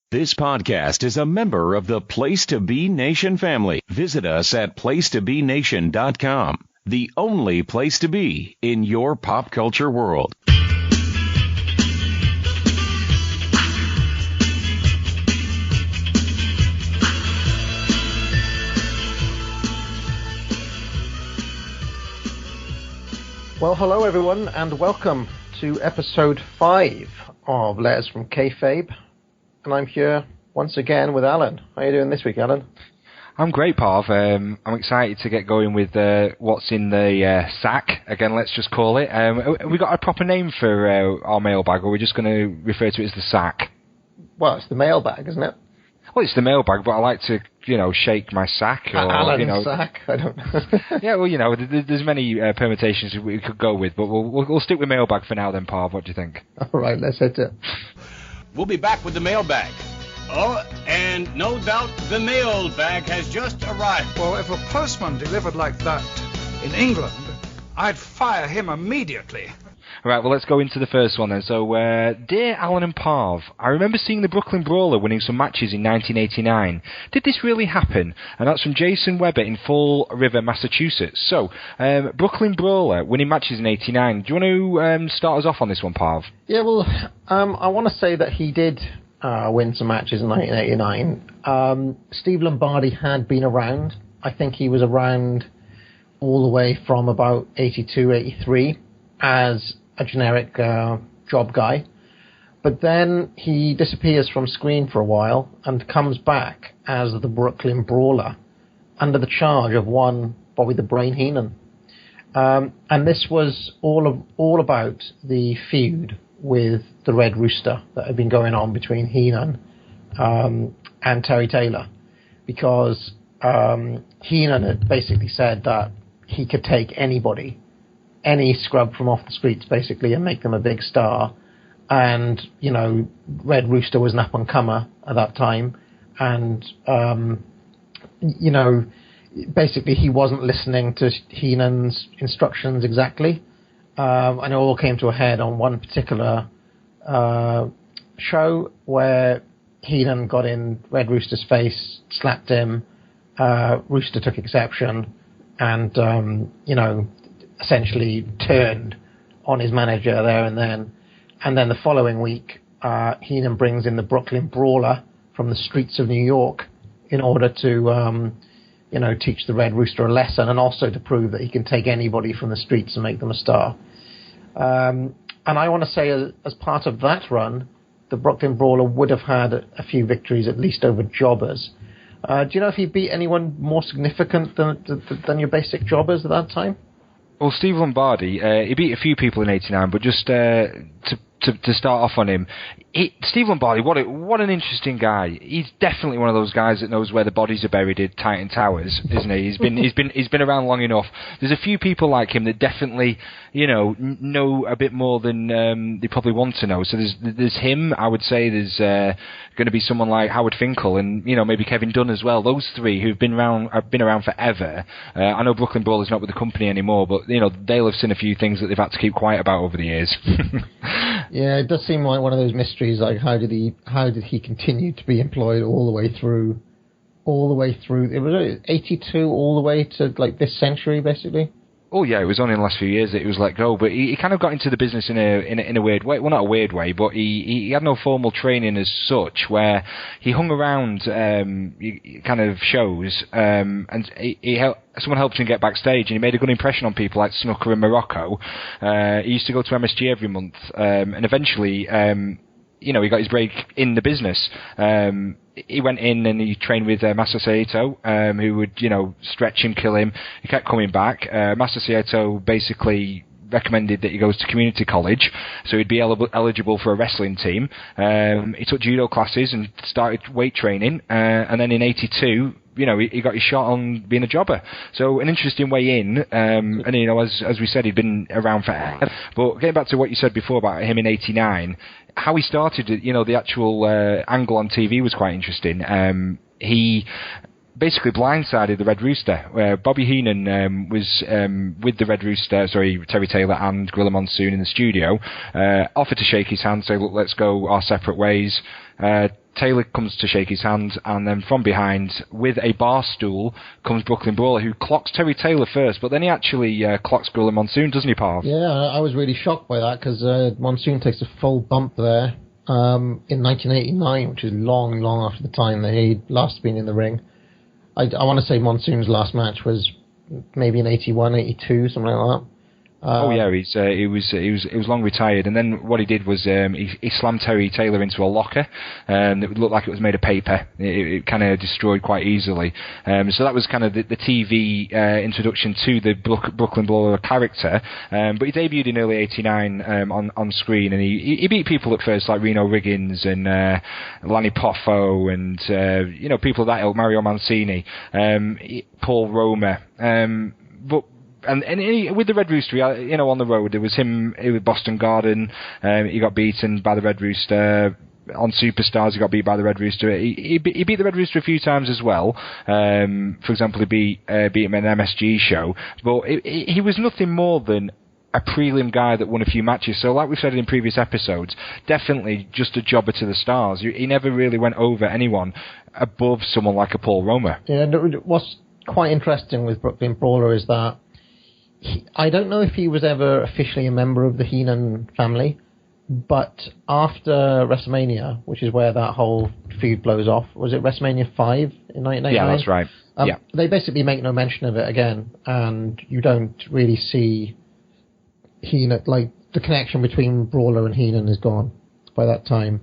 This podcast is a member of the Place to Be Nation family. Visit us at placetobenation.com, the only place to be in your pop culture world. Well, hello everyone, and welcome to episode 5 of Letters from Kayfabe. And I'm here once again with Allan. How are you doing this week, Allan? I'm great, Parv. I'm excited to get going with what's in the sack. Again, let's just call it. Have we got a proper name for our mailbag, or are we just going to refer to it as the sack? Well, it's the mailbag, isn't it? Well, it's the mailbag, but I like to, shake my sack. Or, Allan's sack? I don't know. Yeah, well, there's many permutations we could go with, but we'll stick with mailbag for now then, Parv. What do you think? All right, let's hit it. We'll be back with the mailbag. Oh, and no doubt the mailbag has just arrived. Well, if a postman delivered like that in England, I'd fire him immediately. Right, well, let's go into the first one then. So, Dear Allan and Parv, I remember seeing the Brookyln Brawler winning some matches in 1989. Did this really happen? And that's from Jason Webber in Fall River, Massachusetts. So, Brookyln Brawler winning matches in 89. Do you want to start us off on this one, Parv? Yeah, well, I want to say that he did win some matches in 1989. Steve Lombardi had been around. I think he was around all the way from about 82, 83 as a generic job guy. But then he disappears from screen for a while and comes back as the Brookyln Brawler under the charge of one Bobby the Brain Heenan. And this was all about the feud with the Red Rooster that had been going on between Heenan and Terry Taylor, because Heenan had basically said that he could take anybody, any scrub from off the streets, basically, and make them a big star. And, Red Rooster was an up-and-comer at that time. And, basically he wasn't listening to Heenan's instructions exactly. And it all came to a head on one particular show where Heenan got in Red Rooster's face, slapped him. Rooster took exception and, essentially turned on his manager there and then. And then the following week, Heenan brings in the Brookyln Brawler from the streets of New York in order to, teach the Red Rooster a lesson, and also to prove that he can take anybody from the streets and make them a star. And I want to say, as part of that run, the Brookyln Brawler would have had a few victories, at least over jobbers. Do you know if he beat anyone more significant than your basic jobbers at that time? Well, Steve Lombardi, he beat a few people in 89, but just to start off on him, Steve Lombardi, what an interesting guy. He's definitely one of those guys that knows where the bodies are buried in Titan Towers, isn't he? He's been around long enough. There's a few people like him that definitely, know a bit more than they probably want to know. So there's him. I would say there's going to be someone like Howard Finkel and maybe Kevin Dunn as well. Those three who've been around forever. I know Brookyln Brawler's not with the company anymore, but they'll have seen a few things that they've had to keep quiet about over the years. Yeah, it does seem like one of those mysteries. Like, how did he continue to be employed all the way through? It was 82 all the way to like this century, basically. Oh yeah, it was only in the last few years that he was let go, but he kind of got into the business in a weird way. Well, not a weird way, but he had no formal training as such, where he hung around kind of shows, and someone helped him get backstage, and he made a good impression on people like Snooker and Morocco. He used to go to MSG every month, and eventually, he got his break in the business. He went in and he trained with Master Saito, who would, stretch him, kill him. He kept coming back. Master Saito basically recommended that he goes to community college, so he'd be eligible for a wrestling team. He took judo classes and started weight training, and then in 82, he got his shot on being a jobber. So an interesting way in, and as we said, he'd been around forever. But getting back to what you said before about him in 89, how he started, the actual angle on TV was quite interesting. He basically blindsided the Red Rooster, where Bobby Heenan was with the Red Rooster, Terry Taylor and Gorilla Monsoon in the studio, offered to shake his hand, say, look, let's go our separate ways. Taylor comes to shake his hand, and then from behind, with a bar stool, comes Brookyln Brawler, who clocks Terry Taylor first, but then he actually clocks Gorilla Monsoon, doesn't he, Parv? Yeah, I was really shocked by that, because Monsoon takes a full bump there in 1989, which is long, long after the time that he'd last been in the ring. I want to say Monsoon's last match was maybe in 81, 82, something like that. He was long retired, and then what he did was he slammed Terry Taylor into a locker, and it looked like it was made of paper. It kind of destroyed quite easily. So that was kind of the TV introduction to the Brookyln Brawler character. But he debuted in early '89 on screen, and he beat people at first like Reno Riggins and Lanny Poffo and people of that ilk, Mario Mancini, Paul Roma, but. And with the Red Rooster, on the road, there was him with Boston Garden. He got beaten by the Red Rooster. On Superstars, he got beat by the Red Rooster. He beat the Red Rooster a few times as well. For example, he beat him in an MSG show. But he was nothing more than a prelim guy that won a few matches. So like we've said in previous episodes, definitely just a jobber to the stars. He never really went over anyone above someone like a Paul Roma. Yeah, what's quite interesting with Brookyln Brawler is that I don't know if he was ever officially a member of the Heenan family, but after WrestleMania, which is where that whole feud blows off, was it WrestleMania 5 in 1999? Yeah, that's right. They basically make no mention of it again, and you don't really see Heenan, like the connection between Brawler and Heenan is gone by that time.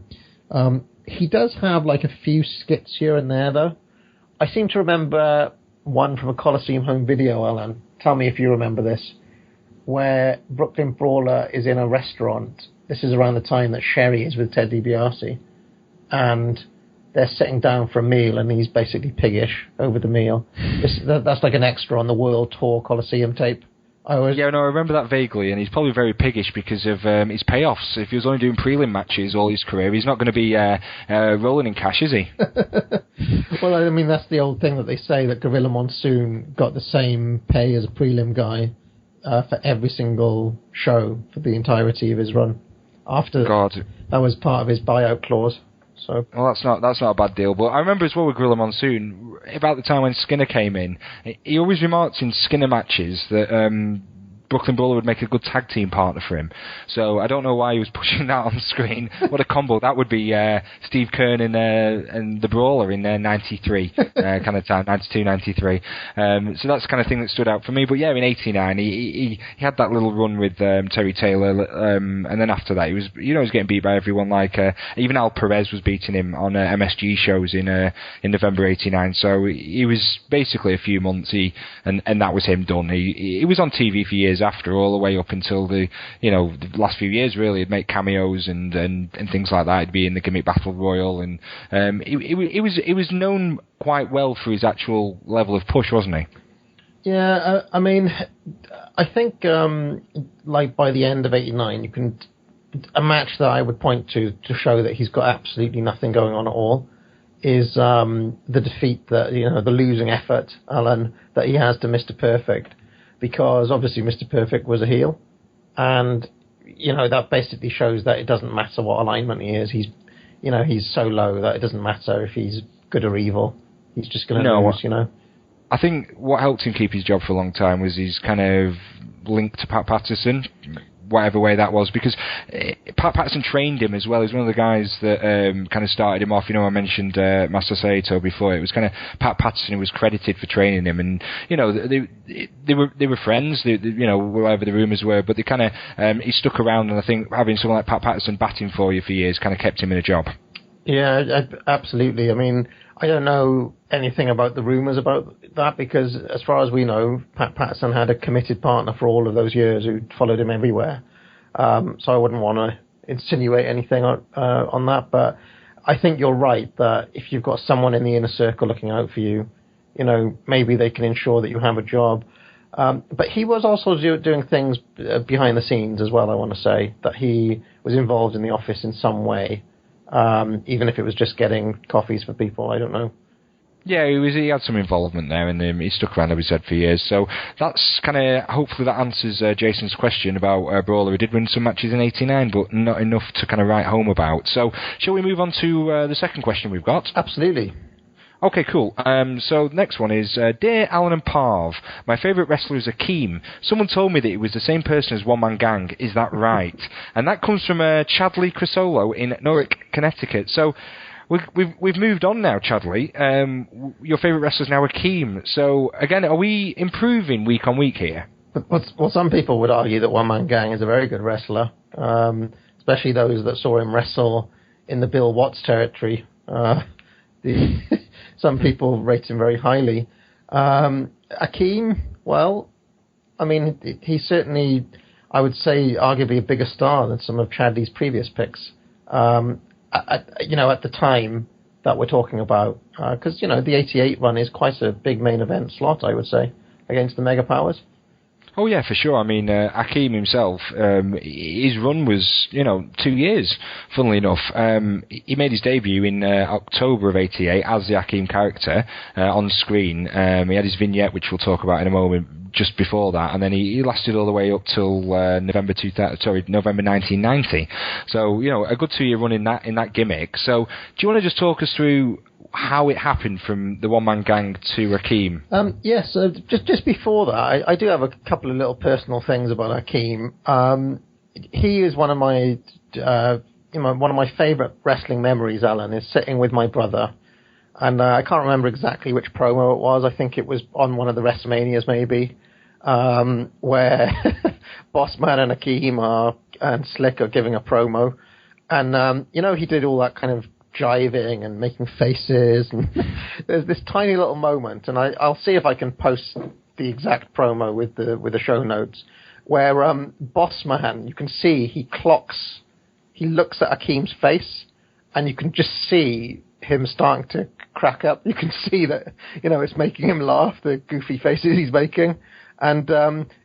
He does have like a few skits here and there, though. I seem to remember one from a Coliseum home video, Alan. Tell me if you remember this, where Brookyln Brawler is in a restaurant. This is around the time that Sherry is with Ted DiBiase, and they're sitting down for a meal, and he's basically piggish over the meal. That's like an extra on the World Tour Coliseum tape. I remember that vaguely, and he's probably very piggish because of his payoffs. If he was only doing prelim matches all his career, he's not going to be rolling in cash, is he? Well, I mean, that's the old thing that they say, that Gorilla Monsoon got the same pay as a prelim guy for every single show for the entirety of his run. That was part of his buyout clause. So, well, that's not a bad deal. But I remember as well with Gorilla Monsoon, about the time when Skinner came in, he always remarked in Skinner matches that Brookyln Brawler would make a good tag team partner for him. So I don't know why he was pushing that on screen. What a combo that would be, Steve Keirn and the Brawler in 93 kind of time, 92, 93. So that's the kind of thing that stood out for me. But yeah, in 89, he had that little run with Terry Taylor, and then after that, he was getting beat by everyone. Like even Al Perez was beating him on MSG shows in November 89. So he was basically a few months, and that was him done. He was on TV for years after, all the way up until the last few years. Really, he'd make cameos and things like that. He'd be in the Gimmick Battle Royal, and he was known quite well for his actual level of push, wasn't he? Yeah, I mean, I think like by the end of '89, a match that I would point to show that he's got absolutely nothing going on at all is the defeat that the losing effort, Alan, that he has to Mr. Perfect. Because obviously Mr. Perfect was a heel, and that basically shows that it doesn't matter what alignment he is. He's so low that it doesn't matter if he's good or evil. He's just going to lose. I think what helped him keep his job for a long time was his kind of link to Pat Patterson, whatever way that was, because Pat Patterson trained him as well. He was one of the guys that kind of started him off. I mentioned Master Saito before. It was kind of Pat Patterson who was credited for training him, and they were friends. Whatever the rumours were, but they kind of he stuck around, and I think having someone like Pat Patterson batting for you for years kind of kept him in a job. Yeah, absolutely. I mean, I don't know anything about the rumours about that, because as far as we know, Pat Patterson had a committed partner for all of those years who followed him everywhere. So I wouldn't want to insinuate anything on that, but I think you're right that if you've got someone in the inner circle looking out for you, maybe they can ensure that you have a job. But he was also doing things behind the scenes as well, I want to say, that he was involved in the office in some way. Even if it was just getting coffees for people, I don't know. Yeah, he had some involvement there, and he stuck around, as we said, for years. So that's kind of, hopefully that answers Jason's question about Brawler. He did win some matches in '89, but not enough to kind of write home about. So shall we move on to the second question we've got? Absolutely. Okay, cool. So the next one is, Dear Allan and Parv, my favourite wrestler is Akeem. Someone told me that he was the same person as One Man Gang. Is that right? And that comes from Chadley Crisolo in Newark, Connecticut. So we've moved on now, Chadley. Your favourite wrestler is now Akeem. So again, are we improving week on week here? Well, some people would argue that One Man Gang is a very good wrestler, especially those that saw him wrestle in the Bill Watts territory. Some people rate him very highly. Akeem, well, I mean, he's certainly, I would say, arguably a bigger star than some of Chadley's previous picks. At the time that we're talking about, because, the 88 run is quite a big main event slot, I would say, against the Mega Powers. Oh, yeah, for sure. I mean, Akeem himself, his run was, 2 years, funnily enough. He made his debut in October of 88 as the Akeem character on screen. He had his vignette, which we'll talk about in a moment, just before that, and then he lasted all the way up till November 1990. So, a good 2 year run in that gimmick. So, do you want to just talk us through how it happened from the One Man Gang to Akeem? Yes, just before that, I do have a couple of little personal things about Akeem. He is one of my favourite wrestling memories, Alan, is sitting with my brother. And I can't remember exactly which promo it was. I think it was on one of the WrestleManias, maybe, where Bossman and Akeem and Slick are giving a promo. And, he did all that kind of jiving and making faces. And there's this tiny little moment, and I'll see if I can post the exact promo with the show notes, where Bossman, you can see he looks at Akeem's face, and you can just see him starting to crack up. You can see that, it's making him laugh, the goofy faces he's making. And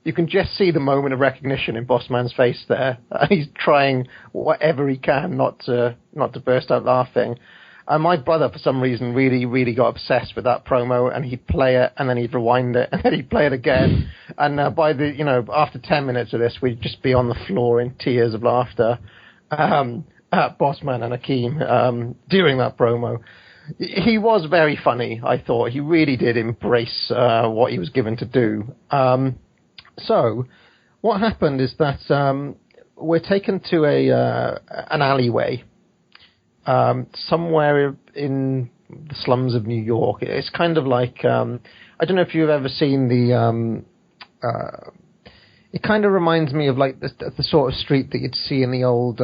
you can just see the moment of recognition in Bossman's face there. He's trying whatever he can not to burst out laughing. And my brother, for some reason, really, really got obsessed with that promo, and he'd play it, and then he'd rewind it, and then he'd play it again. And after 10 minutes of this, we'd just be on the floor in tears of laughter at Bossman and Akeem during that promo. He was very funny, I thought. He really did embrace what he was given to do. So what happened is that we're taken to an alleyway somewhere in the slums of New York. It's kind of like, I don't know if you've ever seen it kind of reminds me of like the sort of street that you'd see in the old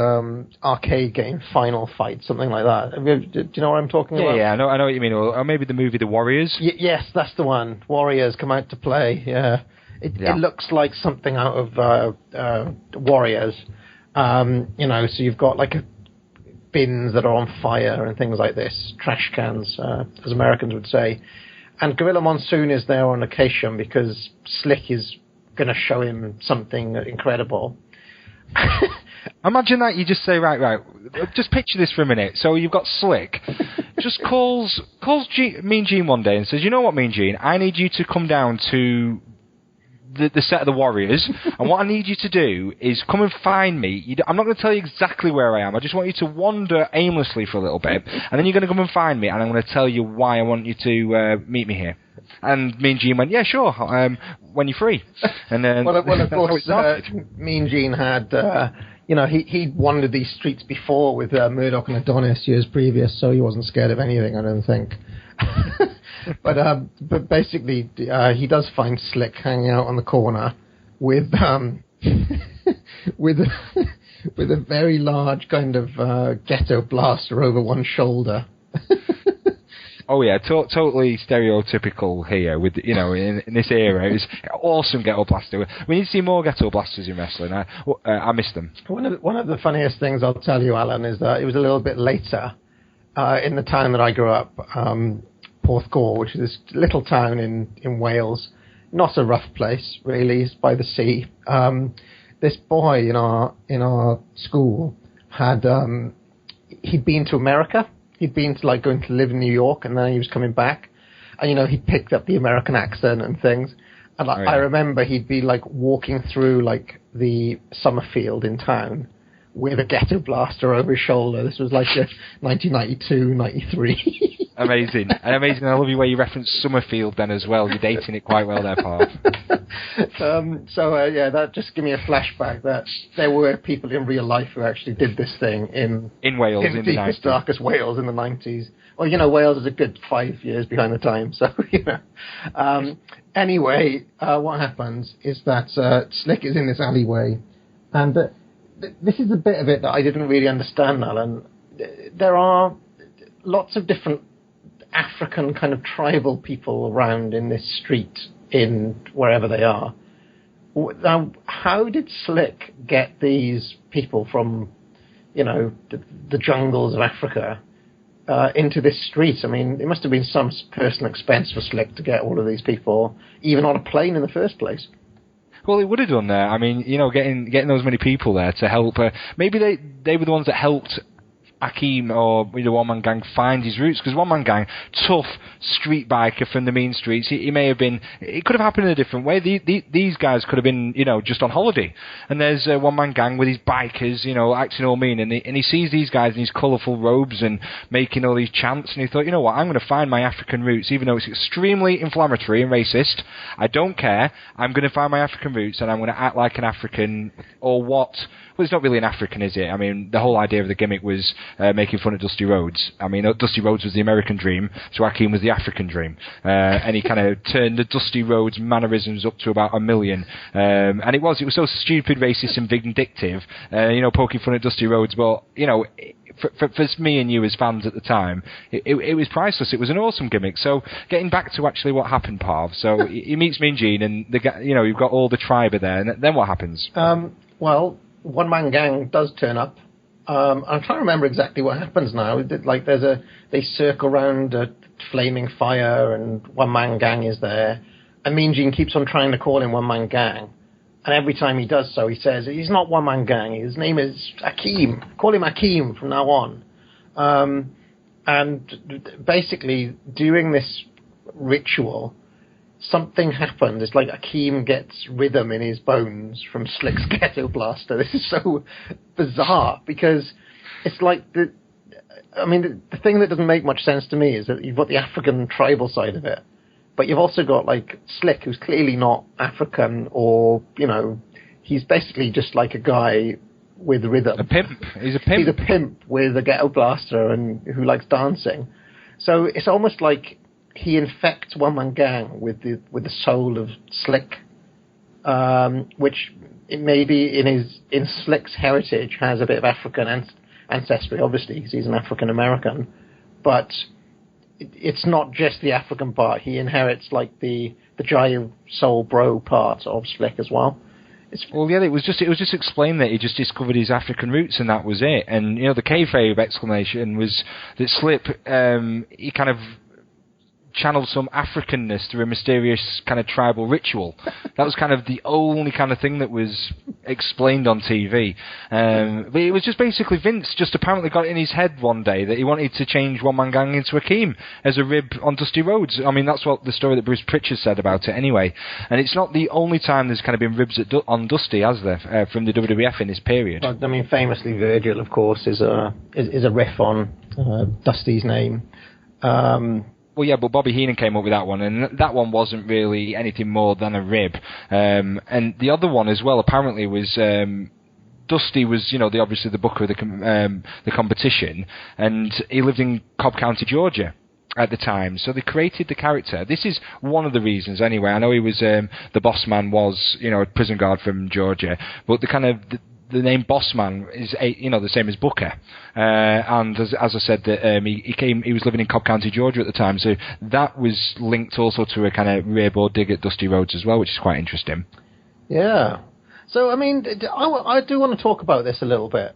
arcade game Final Fight, something like that. Do you know what I'm talking about? Yeah, I know what you mean. Or maybe the movie The Warriors? Yes, that's the one. Warriors come out to play, yeah. It looks like something out of Warriors. So you've got like bins that are on fire and things like this, trash cans, as Americans would say. And Gorilla Monsoon is there on occasion because Slick is going to show him something incredible. Imagine that you just say, right, just picture this for a minute. So you've got Slick, just calls Mean Gene one day and says, you know what, Mean Gene, I need you to come down to the set of the Warriors, and what I need you to do is come and find me. I'm not going to tell you exactly where I am. I just want you to wander aimlessly for a little bit, and then you're going to come and find me, and I'm going to tell you why I want you to meet me here. And Mean Gene went, yeah, sure, when you're free. And then, well, of course, Mean Gene had, he'd wandered these streets before with Murdoch and Adonis years previous, so he wasn't scared of anything, I don't think. But basically, he does find Slick hanging out on the corner with with a very large kind of ghetto blaster over one shoulder. Oh yeah, totally stereotypical here. With in this era, it's awesome ghetto blaster. We need to see more ghetto blasters in wrestling. I miss them. One of the funniest things I'll tell you, Alan, is that it was a little bit later in the town that I grew up, Porthcawl, which is this little town in Wales. Not a rough place, really. It's by the sea. This boy in our school had he'd been to America. He'd been to going to live in New York, and then he was coming back. and he picked up the American accent and things. And I remember he'd be like walking through like the Summerfield in town with a ghetto blaster over his shoulder. This was like 1992, 93. Amazing. I love you where you reference Summerfield then as well. You're dating it quite well there, Parv. That just gave me a flashback that there were people in real life who actually did this thing in Wales in the 90s. Deepest, darkest Wales in the 90s. Well, Wales is a good 5 years behind the time, so, Anyway, what happens is that Slick is in this alleyway, and this is a bit of it that I didn't really understand, Alan. There are lots of different African kind of tribal people around in this street in wherever they are. Now, how did Slick get these people from, the jungles of Africa into this street? I mean, it must have been some personal expense for Slick to get all of these people, even on a plane in the first place. Well, it would have done there. I mean, getting those many people there to help. Maybe they were the ones that helped Akeem or the One Man Gang find his roots, because One Man Gang, tough street biker from the mean streets. He may have been. It could have happened in a different way. These guys could have been, just on holiday. And there's One Man Gang with his bikers, acting all mean, and he sees these guys in these colourful robes and making all these chants, and he thought, I'm going to find my African roots, even though it's extremely inflammatory and racist. I don't care. I'm going to find my African roots, and I'm going to act like an African, or what? Well, it's not really an African, is it? I mean, the whole idea of the gimmick was making fun of Dusty Rhodes. I mean, Dusty Rhodes was the American dream, so Akeem was the African dream. And he kind of turned the Dusty Rhodes mannerisms up to about 1 million. And it was so stupid, racist and vindictive, poking fun at Dusty Rhodes. But, for me and you as fans at the time, it was priceless. It was an awesome gimmick. So getting back to actually what happened, Parv. So he meets Mean Gene, and you've got all the tribe there. And then what happens? One Man Gang does turn up. I'm trying to remember exactly what happens now. Like they circle around a flaming fire, and One Man Gang is there. And Mean Gene keeps on trying to call him One Man Gang. And every time he does so, he says, he's not One Man Gang. His name is Akeem. Call him Akeem from now on. And basically, during this ritual, something happens. It's like Akeem gets rhythm in his bones from Slick's ghetto blaster. This is so bizarre, because it's like the thing that doesn't make much sense to me is that you've got the African tribal side of it, but you've also got like Slick, who's clearly not African, or he's basically just like a guy with rhythm. A pimp. He's a pimp. He's a pimp with a ghetto blaster and who likes dancing. So it's almost like he infects One Man Gang with the soul of Slick, which it maybe in Slick's heritage has a bit of African ancestry, obviously, because he's an African American, but it's not just the African part. He inherits like the giant soul bro part of Slick as well. It was just explained that he just discovered his African roots, and that was it. And the Kayfabe explanation was that Slip, he kind of channeled some Africanness through a mysterious kind of tribal ritual. That was kind of the only kind of thing that was explained on TV. But it was just basically Vince just apparently got it in his head one day that he wanted to change One Man Gang into Akeem as a rib on Dusty Rhodes. I mean, that's what the story that Bruce Pritchard said about it anyway. And it's not the only time there's kind of been ribs on Dusty, has there, from the WWF in this period. I mean, famously, Virgil, of course, is a riff on Dusty's name. Well, yeah, but Bobby Heenan came up with that one, and that one wasn't really anything more than a rib. And the other one as well, apparently, was Dusty was, obviously the booker of the competition, and he lived in Cobb County, Georgia at the time. So they created the character. This is one of the reasons, anyway. I know he was the boss man was, a prison guard from Georgia, but the kind of the name Bossman is the same as Booker, and as I said, that he was living in Cobb County, Georgia at the time, so that was linked also to a kind of rearboard dig at Dusty Rhodes as well, which is quite interesting. Yeah. So I mean, I do want to talk about this a little bit,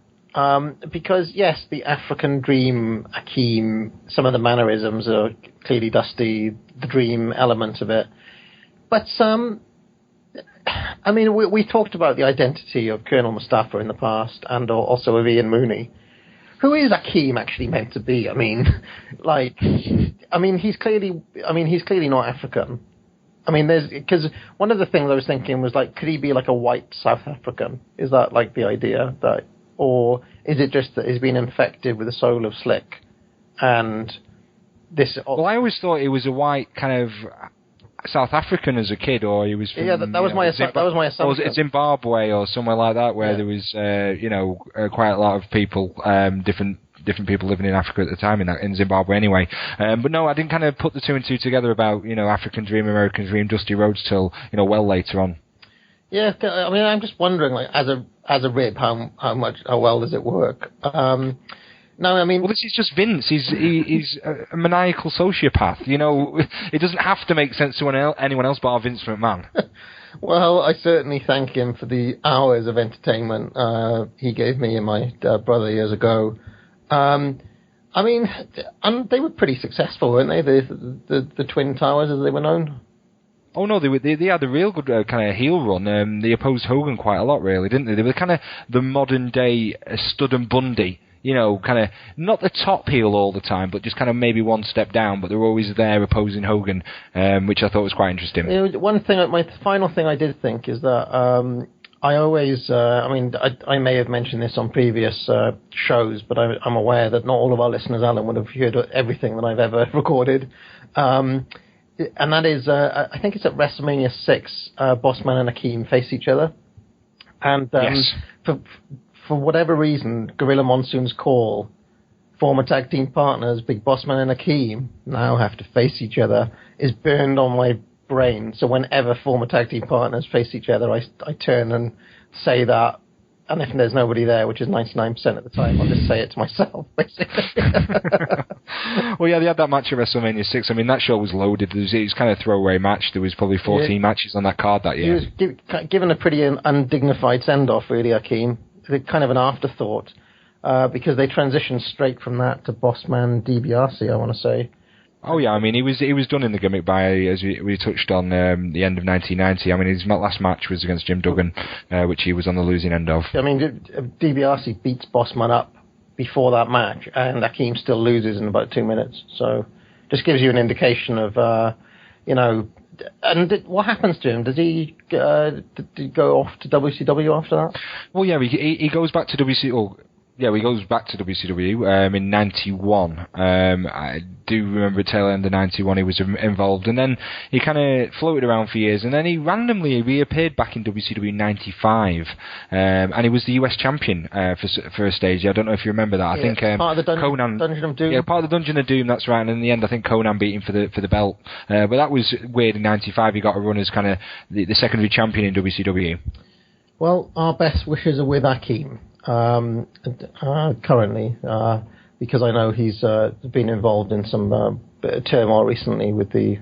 because yes, the African dream, Akeem, some of the mannerisms are clearly Dusty, the dream element of it, but I mean, we talked about the identity of Colonel Mustafa in the past, and also of Ian Mooney. who is Akeem actually meant to be? I mean, he's clearly not African. I mean, because one of the things I was thinking was like, could he be like a white South African? Is that like the idea that, or is it just that he's been infected with the soul of Slick, and this? Well, I always thought he was a white kind of South African as a kid, or he was from, that was my assumption. Or was it Zimbabwe or somewhere like that, where there was quite a lot of people, different people living in Africa at the time, in Zimbabwe anyway. But no, I didn't kind of put the two and two together about, African Dream, American Dream, Dusty Rhodes till, well later on. Yeah, I mean, I'm just wondering, like, as a rib, how well does it work? No, I mean... Well, this is just Vince. He's a maniacal sociopath. It doesn't have to make sense to anyone else bar Vince McMahon. Well, I certainly thank him for the hours of entertainment he gave me and my brother years ago. I mean, they were pretty successful, weren't they? The Twin Towers, as they were known. Oh no, they had a real good kind of heel run. They opposed Hogan quite a lot, really, didn't they? They were kind of the modern day Stud and Bundy. Kind of not the top heel all the time, but just kind of maybe one step down. But they were always there opposing Hogan, which I thought was quite interesting. One thing, my final thing I did think is that I always, I may have mentioned this on previous shows, but I'm aware that not all of our listeners, Alan, would have heard everything that I've ever recorded. And that is, I think it's at WrestleMania 6, Bossman and Akeem face each other. And yes. For whatever reason, Gorilla Monsoon's call, former tag team partners, Big Bossman and Akeem, now have to face each other, is burned on my brain. So whenever former tag team partners face each other, I turn and say that. And if there's nobody there, which is 99% of the time, I'll just say it to myself, basically. Well, yeah, they had that match at WrestleMania 6. I mean, that show was loaded. It was kind of a throwaway match. There was probably 14 matches on that card that year. He was given a pretty undignified send-off, really, Akeem. Kind of an afterthought, because they transitioned straight from that to Bossman DiBiase, I want to say. Oh yeah, I mean he was done in the gimmick by, as we touched on, the end of 1990. I mean his last match was against Jim Duggan, which he was on the losing end of. I mean DiBiase beats Bossman up before that match, and Akeem still loses in about 2 minutes. So just gives you an indication of, And what happens to him? Does he go off to WCW after that? Well, yeah, he goes back to WCW. Yeah, he goes back to WCW in 91. I do remember tail end of 91 he was involved, and then he kind of floated around for years, and then he randomly reappeared back in WCW in 95, and he was the US champion for a stage. I don't know if you remember that. I think part of the Dungeon of Doom. Yeah, part of the Dungeon of Doom. That's right. And in the end, I think Conan beat him for the belt. But that was weird. In 95, he got a run as kind of the secondary champion in WCW. Well, our best wishes are with Akeem. Currently, because I know he's been involved in some turmoil recently with the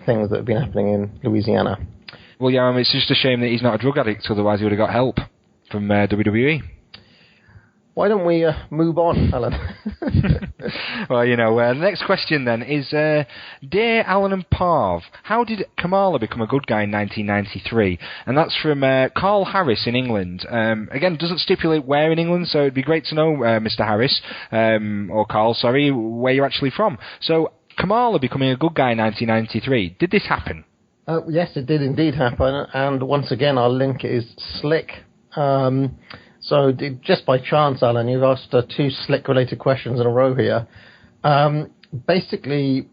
things that have been happening in Louisiana. Well, yeah, it's just a shame that he's not a drug addict, otherwise he would have got help from WWE. Why don't we move on, Alan? Well, the next question then is, Dear Allan and Parv, how did Kamala become a good guy in 1993? And that's from Carl Harris in England. Again, doesn't stipulate where in England, so it'd be great to know, Mr. Harris, or Carl, sorry, where you're actually from. So, Kamala becoming a good guy in 1993, did this happen? Yes, it did indeed happen, and once again, our link is Slick. So just by chance, Alan, you've asked 2 Slick-related questions in a row here. Basically,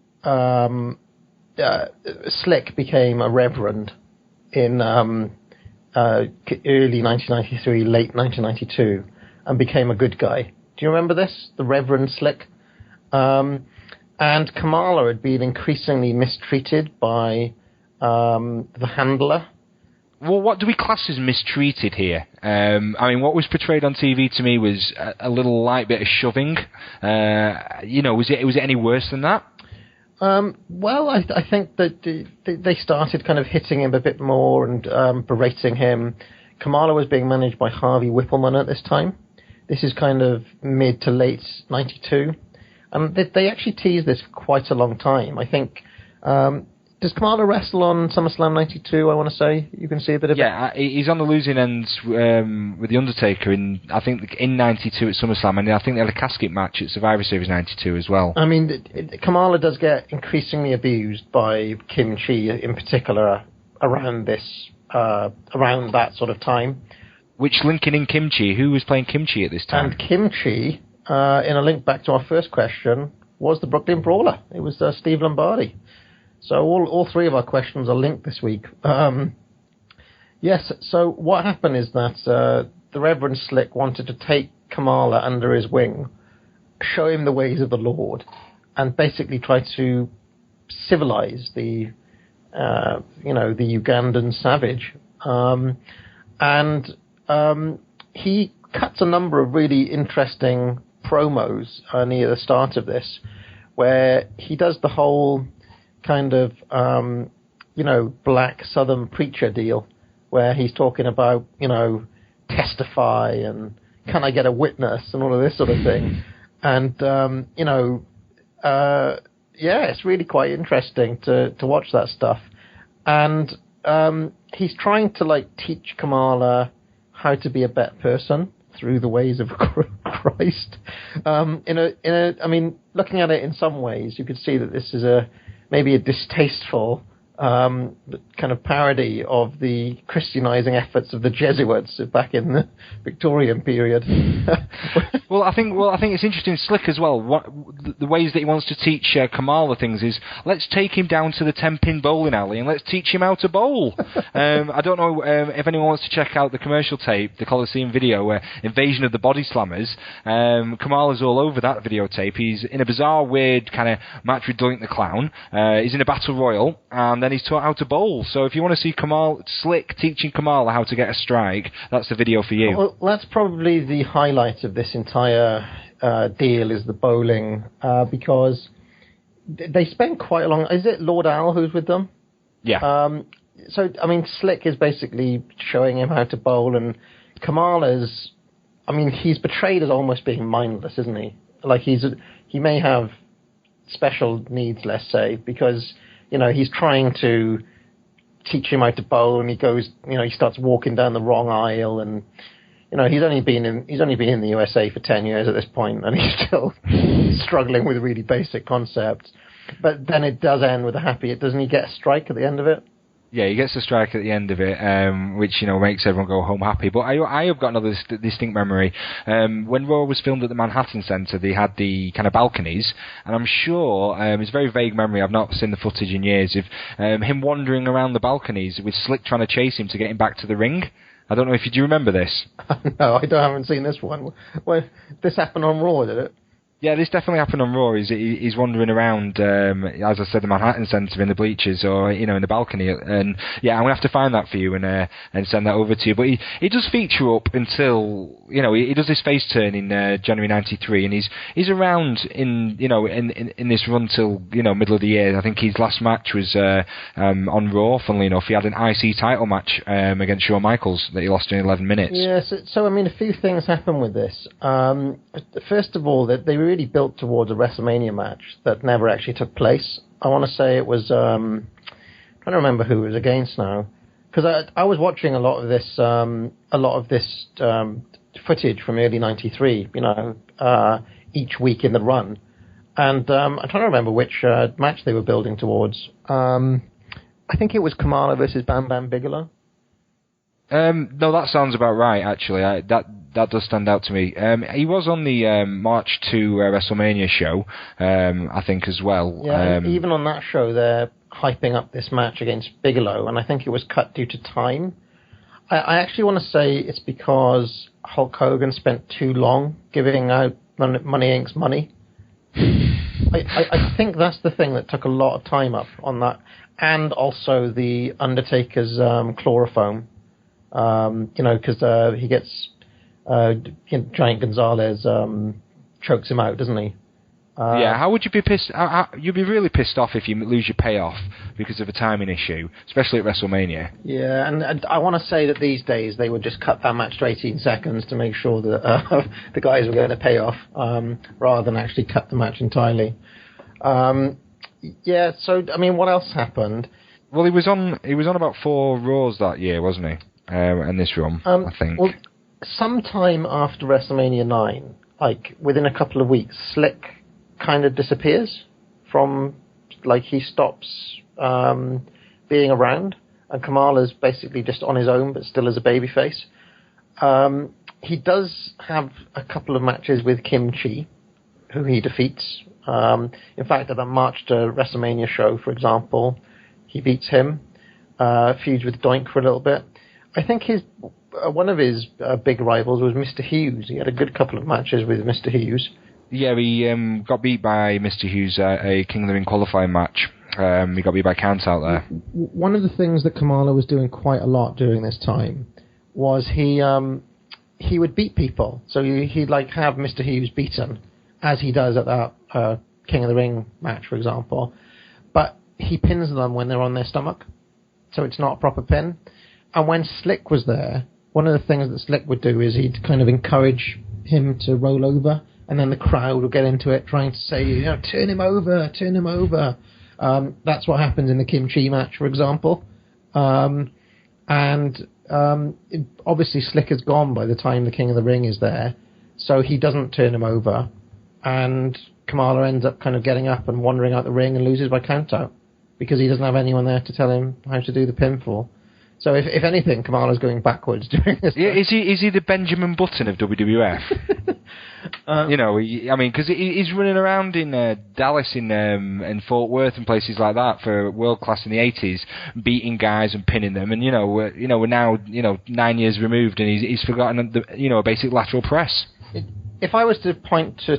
Slick became a reverend in early 1993, late 1992, and became a good guy. Do you remember this? The Reverend Slick? And Kamala had been increasingly mistreated by the handler. Well, what do we class as mistreated here? I mean, what was portrayed on TV to me was a little light bit of shoving. Was it any worse than that? Well, I think that they started kind of hitting him a bit more and berating him. Kamala was being managed by Harvey Whippleman at this time. This is kind of mid to late 92. And they actually teased this for quite a long time. I think Does Kamala wrestle on SummerSlam 92, I want to say? You can see a bit of it. Yeah, he's on the losing end with The Undertaker in 92 at SummerSlam, and I think they had a casket match at Survivor Series 92 as well. I mean, Kamala does get increasingly abused by Kim Chi in particular around that sort of time. Which, linking in Kim Chi, who was playing Kim Chi at this time? And Kim Chi, in a link back to our first question, was the Brookyln Brawler. It was Steve Lombardi. So all three of our questions are linked this week. Yes, so what happened is that the Reverend Slick wanted to take Kamala under his wing, show him the ways of the Lord, and basically try to civilize the Ugandan savage. He cuts a number of really interesting promos near the start of this, where he does the whole kind of, black Southern preacher deal, where he's talking about, testify and can I get a witness and all of this sort of thing. And, it's really quite interesting to watch that stuff. And he's trying to, teach Kamala how to be a better person through the ways of Christ. Looking at it in some ways, you could see that this is maybe a distasteful kind of parody of the Christianizing efforts of the Jesuits back in the Victorian period. Well, I think it's interesting, Slick as well. The ways that he wants to teach Kamala things is, let's take him down to the 10-pin bowling alley and let's teach him how to bowl. I don't know if anyone wants to check out the commercial tape, the Coliseum video, Invasion of the Body Slammers. Kamala's all over that videotape. He's in a bizarre, weird kind of match with Doink the Clown. He's in a battle royal, and then he's taught how to bowl. So if you want to see Slick teaching Kamala how to get a strike, that's the video for you. Well, that's probably the highlight of this entire deal, is the bowling, because they spend quite a long... Is it Lord Al who's with them? Yeah. Slick is basically showing him how to bowl, and Kamala's... he's portrayed as almost being mindless, isn't he? He may have special needs, let's say, because... he's trying to teach him how to bowl, and he goes, he starts walking down the wrong aisle, and he's only been in the USA for 10 years at this point, and he's still struggling with really basic concepts. But then it does end with a happy. Doesn't he get a strike at the end of it? Yeah, he gets a strike at the end of it, which, makes everyone go home happy. But I have got another distinct memory. When Raw was filmed at the Manhattan Center, they had the kind of balconies, and I'm sure, it's a very vague memory, I've not seen the footage in years, of him wandering around the balconies with Slick trying to chase him to get him back to the ring. I don't know if you remember this. No, I haven't seen this one. Well, this happened on Raw, did it? Yeah, this definitely happened on Raw. He's wandering around, as I said, the Manhattan Center in the bleachers, or in the balcony. And yeah, I'm gonna have to find that for you and send that over to you. But he does feature up until he does his face turn in January '93, and he's around in this run till middle of the year. I think his last match was on Raw. Funnily enough, he had an IC title match against Shawn Michaels that he lost in 11 minutes. Yeah, so a few things happened with this. First of all, that they really built towards a WrestleMania match that never actually took place. I want to say it was I'm trying to remember who it was against now, because I was watching a lot of this footage from early '93, each week in the run, and I'm trying to remember which match they were building towards. I think it was Kamala versus Bam Bam Bigelow. No, that sounds about right, actually. That does stand out to me. He was on the March to WrestleMania show, I think, as well. Yeah, even on that show, they're hyping up this match against Bigelow, and I think it was cut due to time. I actually want to say it's because Hulk Hogan spent too long giving out Money Inc.'s money. I think that's the thing that took a lot of time up on that, and also the Undertaker's chloroform. Because he gets Giant Gonzalez chokes him out, doesn't he? Yeah, how would you be pissed? You'd be really pissed off if you lose your payoff because of a timing issue, especially at WrestleMania. Yeah, and I want to say that these days they would just cut that match to 18 seconds to make sure that the guys were going to pay off, rather than actually cut the match entirely. Yeah. So I mean, what else happened? Well, he was on about 4 Raws that year, wasn't he? And this run, I think. Well, sometime after WrestleMania 9, like within a couple of weeks, Slick kind of disappears from, like, he stops being around, and Kamala's basically just on his own, but still as a babyface. He does have a couple of matches with Kim Chi, who he defeats. In fact, at the March to WrestleMania show, for example, he beats him. Feuds with Doink for a little bit. I think one of his big rivals was Mr. Hughes. He had a good couple of matches with Mr. Hughes. Yeah, he got beat by Mr. Hughes at a King of the Ring qualifying match. He got beat by count out there. One of the things that Kamala was doing quite a lot during this time was he would beat people. So he'd like have Mr. Hughes beaten, as he does at that King of the Ring match, for example. But he pins them when they're on their stomach, so it's not a proper pin. And when Slick was there, one of the things that Slick would do is he'd kind of encourage him to roll over, and then the crowd would get into it, trying to say, you know, turn him over, turn him over. That's what happens in the Kim Chi match, for example. Obviously Slick is gone by the time the King of the Ring is there, so he doesn't turn him over, and Kamala ends up kind of getting up and wandering out the ring and loses by countout, because he doesn't have anyone there to tell him how to do the pinfall. So if anything, Kamala's going backwards during this. Yeah, is he the Benjamin Button of WWF? Because he's running around in Dallas and Fort Worth and places like that for world class in the 80s, beating guys and pinning them. And we're now 9 years removed, and he's forgotten a basic lateral press. If I was to point to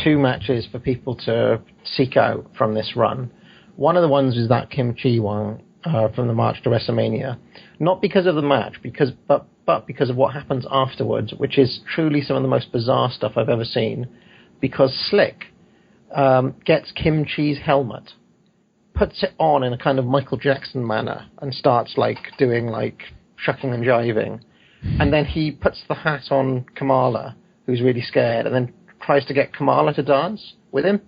two matches for people to seek out from this run, one of the ones is that Kim Chi one. From the March to WrestleMania, not because of the match, but because of what happens afterwards, which is truly some of the most bizarre stuff I've ever seen. Because Slick gets Kim Chi's helmet, puts it on in a kind of Michael Jackson manner, and starts doing shucking and jiving, and then he puts the hat on Kamala, who's really scared, and then tries to get Kamala to dance with him.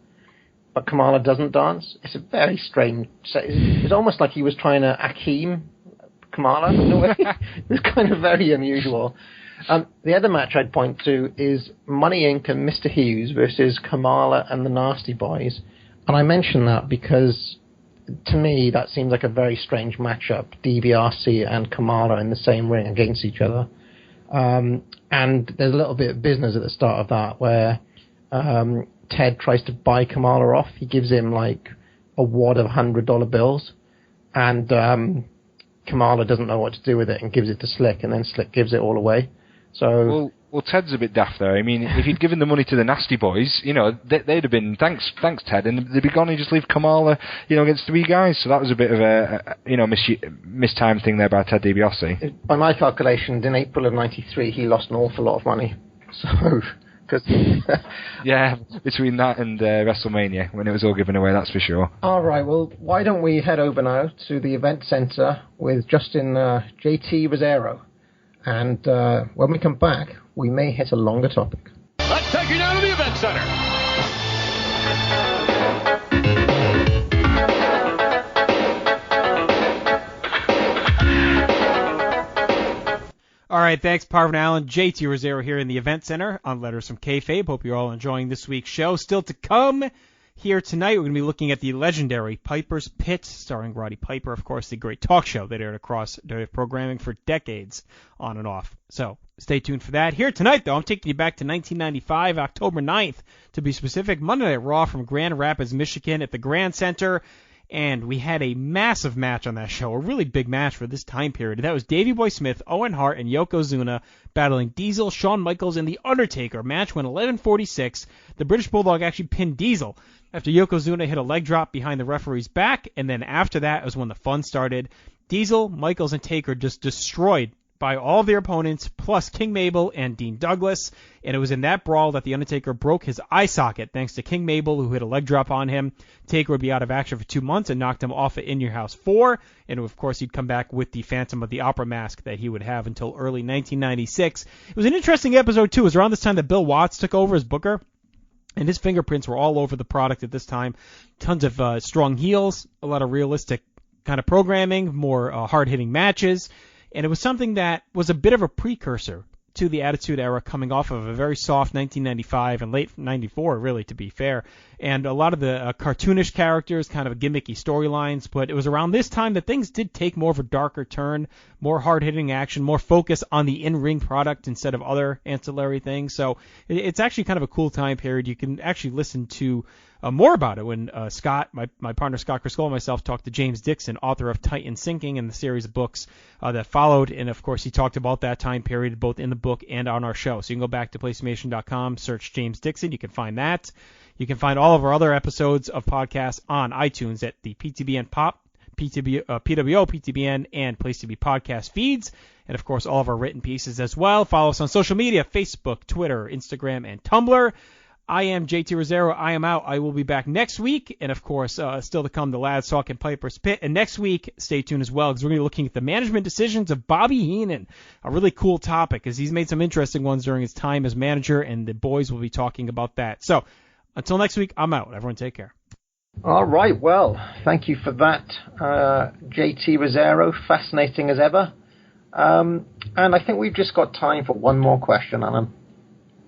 But Kamala doesn't dance. It's a very strange. It's almost like he was trying to Akeem Kamala in a way. It was kind of very unusual. The other match I'd point to is Money Inc. and Mr. Hughes versus Kamala and the Nasty Boys. And I mention that because, to me, that seems like a very strange matchup. DiBiase and Kamala in the same ring against each other. And there's a little bit of business at the start of that where Ted tries to buy Kamala off. He gives him a wad of $100 bills, and Kamala doesn't know what to do with it and gives it to Slick, and then Slick gives it all away. So well, Ted's a bit daft there. I mean, if he'd given the money to the Nasty Boys, they'd have been thanks Ted, and they'd be gone and just leave Kamala, against 3 guys. So that was a bit of a mistimed thing there by Ted DiBiase. By my calculations, in April of '93, he lost an awful lot of money. So. Yeah, between that and WrestleMania, when it was all given away, that's for sure. All right, well, why don't we head over now to the event centre with Justin JT Rozzero, and when we come back, we may hit a longer topic. Let's take you down to the event centre. All right, thanks, Parv and Allan. JT Rozzero here in the Event Center on Letters from Kayfabe. Hope you're all enjoying this week's show. Still to come here tonight, we're going to be looking at the legendary Piper's Pit, starring Roddy Piper, of course, the great talk show that aired across WWF programming for decades on and off. So stay tuned for that. Here tonight, though, I'm taking you back to 1995, October 9th, to be specific, Monday Night Raw from Grand Rapids, Michigan at the Grand Center. And we had a massive match on that show, a really big match for this time period. That was Davey Boy Smith, Owen Hart, and Yokozuna battling Diesel, Shawn Michaels, and The Undertaker. Match went 11:46. The British Bulldog actually pinned Diesel after Yokozuna hit a leg drop behind the referee's back, and then after that was when the fun started. Diesel, Michaels, and Taker just destroyed by all their opponents, plus King Mabel and Dean Douglas, and it was in that brawl that The Undertaker broke his eye socket thanks to King Mabel, who hit a leg drop on him. Taker would be out of action for 2 months and knocked him off at In Your House 4, and of course he'd come back with the Phantom of the Opera mask that he would have until early 1996. It was an interesting episode too. It was around this time that Bill Watts took over as booker. And his fingerprints were all over the product at this time. Tons of strong heels, a lot of realistic kind of programming, more hard-hitting matches. And it was something that was a bit of a precursor to the Attitude Era, coming off of a very soft 1995 and late 94, really, to be fair. And a lot of the cartoonish characters, kind of gimmicky storylines. But it was around this time that things did take more of a darker turn, more hard-hitting action, more focus on the in-ring product instead of other ancillary things. So it's actually kind of a cool time period. You can actually listen to more about it when Scott, my partner Scott Crisco, and myself talked to James Dixon, author of Titan Sinking and the series of books that followed. And, of course, he talked about that time period both in the book and on our show. So you can go back to PlayStation.com, search James Dixon. You can find that. You can find all of our other episodes of podcasts on iTunes at the PTBN Pop, PWO, PTBN, and Place to Be podcast feeds. And, of course, all of our written pieces as well. Follow us on social media, Facebook, Twitter, Instagram, and Tumblr. I am JT Rozzero. I am out. I will be back next week. And, of course, still to come, the Lads Talk and Piper's Pit. And next week, stay tuned as well, because we're going to be looking at the management decisions of Bobby Heenan. A really cool topic, because he's made some interesting ones during his time as manager, and the boys will be talking about that. So, until next week, I'm out. Everyone take care. All right. Well, thank you for that, JT Rozzero. Fascinating as ever. And I think we've just got time for one more question, Alan.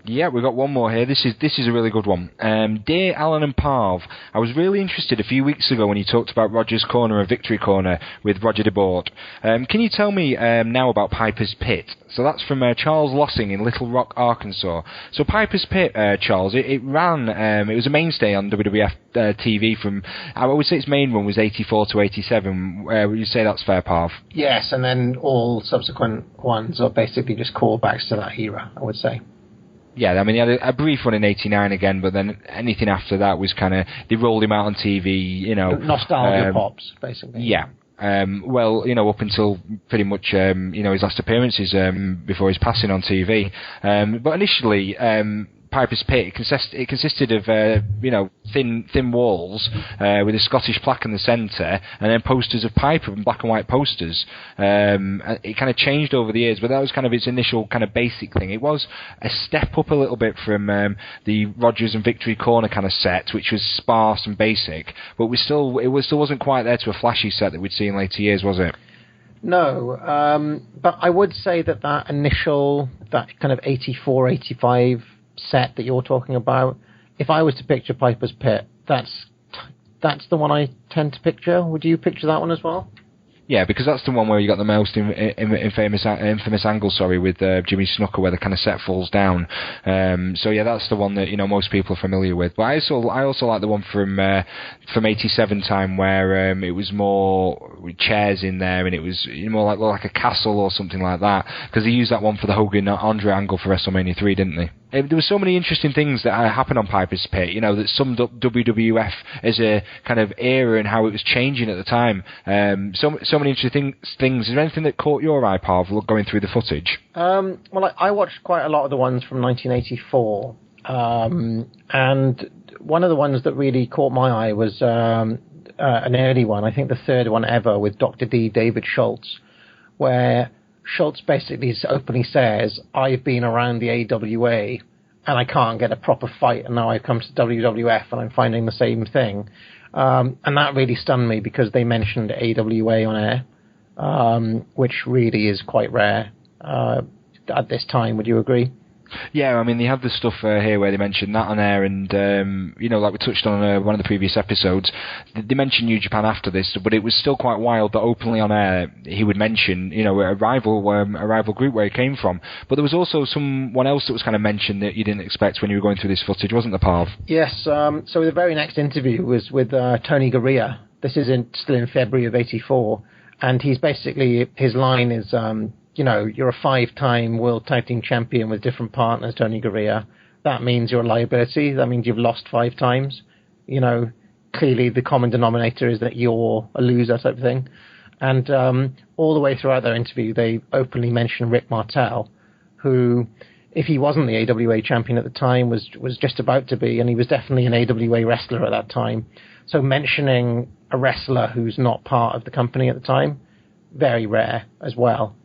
Yeah, we've got one more here. This is a really good one. Dear Allan and Parv, I was really interested a few weeks ago when you talked about Roger's Corner and Victory Corner with Roger DeBoard. Can you tell me now about Piper's Pit? So that's from Charles Lossing in Little Rock, Arkansas. So Piper's Pit, Charles, it ran, it was a mainstay on WWF TV from, I would say its main run was 84 to 87. Would you say that's fair, Parv? Yes, and then all subsequent ones are basically just callbacks to that era, I would say. Yeah, I mean, he had a brief run in 89 again, but then anything after that was kind of, they rolled him out on TV, you know. Nostalgia pops, basically. Yeah. Well, you know, up until pretty much, you know, his last appearances before his passing on TV. But initially, Piper's Pit, it consisted of, you know, thin walls with a Scottish plaque in the centre, and then posters of Piper and black and white posters. It kind of changed over the years, but that was kind of its initial kind of basic thing. It was a step up a little bit from the Rogers and Victory Corner kind of set, which was sparse and basic, but it still wasn't quite there to a flashy set that we'd see in later years, was it? No, but I would say that kind of 84, 85 set that you're talking about, if I was to picture Piper's Pit, that's the one I tend to picture. Would you picture that one as well? Yeah, because that's the one where you got the most infamous angle, with Jimmy Snuka, where the kind of set falls down. So yeah, that's the one that, you know, most people are familiar with. But I also like the one from 87 time, where it was more with chairs in there, and it was more like a castle or something like that. Because they used that one for the Hogan Andre angle for WrestleMania 3, didn't they? There were so many interesting things that happened on Piper's Pit, you know, that summed up WWF as a kind of era and how it was changing at the time. So many interesting things. Is there anything that caught your eye, Parv, going through the footage? Well, I watched quite a lot of the ones from 1984, and one of the ones that really caught my eye was an early one, I think the third one ever, with Dr. D. David Schultz, where Schultz basically openly says, I've been around the AWA and I can't get a proper fight, and now I've come to WWF and I'm finding the same thing. And that really stunned me, because they mentioned AWA on air, which really is quite rare at this time. Would you agree? Yeah, I mean, they have the stuff here where they mentioned that on air, and, you know, like we touched on one of the previous episodes, they mentioned New Japan after this, but it was still quite wild that openly on air he would mention, you know, a rival group where he came from. But there was also someone else that was kind of mentioned that you didn't expect when you were going through this footage, wasn't there, Parv? Yes, so the very next interview was with Tony Garea. This is still in February of 84, and he's basically, his line is, you know, you're a 5-time World Tag Team Champion with different partners, Tony Garea. That means you're a liability. That means you've lost 5 times. You know, clearly the common denominator is that you're a loser, type of thing. And all the way throughout their interview, they openly mention Rick Martel, who, if he wasn't the AWA champion at the time, was just about to be, and he was definitely an AWA wrestler at that time. So mentioning a wrestler who's not part of the company at the time, very rare as well.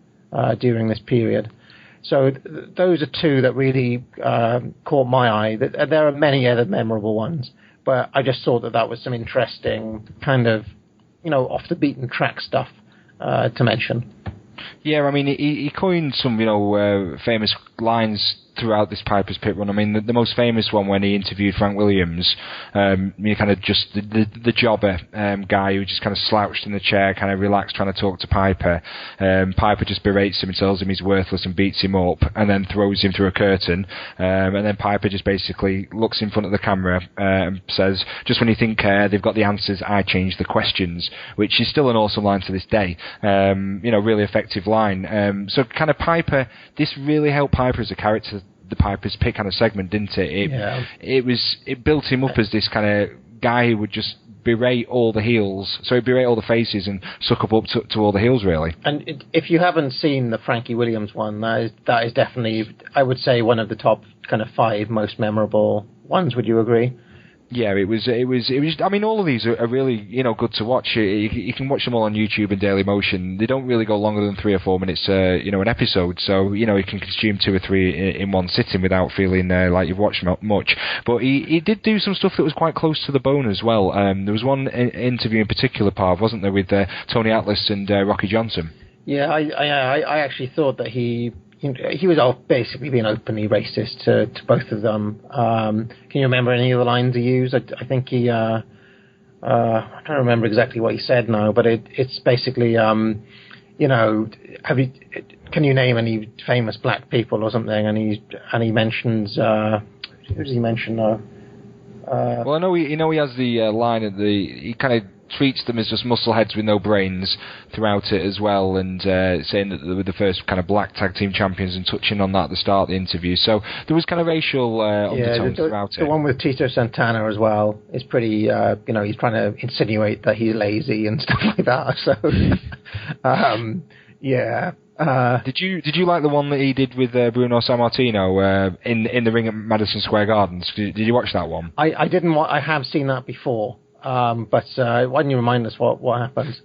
During this period. So those are two that really caught my eye. There are many other memorable ones, but I just thought that was some interesting kind of, off the beaten track stuff to mention. Yeah, I mean, he coined some, famous lines throughout this Piper's Pit run. I mean, the most famous one when he interviewed Frank Williams, kind of just the jobber guy who just kind of slouched in the chair, kind of relaxed, trying to talk to Piper. Piper just berates him and tells him he's worthless and beats him up, and then throws him through a curtain. And then Piper just basically looks in front of the camera and says, "Just when you think they've got the answers, I change the questions," which is still an awesome line to this day. Really effective line. So kind of Piper, this really helped Piper as a character, the Piper's Pit kind of segment, didn't it? It built him up as this kind of guy who would just berate all the heels, berate all the faces and suck up to all the heels, really. And if you haven't seen the Frankie Williams one, that is definitely, I would say, one of the top kind of 5 most memorable ones. Would you agree? Yeah, it was. I mean, all of these are really, good to watch. You can watch them all on YouTube and Daily Motion. They don't really go longer than 3 or 4 minutes, an episode. So, you can consume 2 or 3 in one sitting without feeling like you've watched much. But he did do some stuff that was quite close to the bone as well. There was one interview in particular, Parv, wasn't there, with Tony Atlas and Rocky Johnson? Yeah, I actually thought that he was basically being openly racist to both of them. Can you remember any of the lines he used? I think he, I don't remember exactly what he said now, but it's basically, can you name any famous black people or something? And he mentions, who does he mention now? Well, I know he has the line at he kind of treats them as just muscleheads with no brains throughout it as well, and saying that they were the first kind of black tag team champions and touching on that at the start of the interview. So there was kind of racial undertones throughout it. The one with Tito Santana as well is pretty, he's trying to insinuate that he's lazy and stuff like that. So, yeah. Did you like the one that he did with Bruno Sammartino in the ring at Madison Square Gardens? Did you watch that one? I didn't. I have seen that before. But why don't you remind us what happened?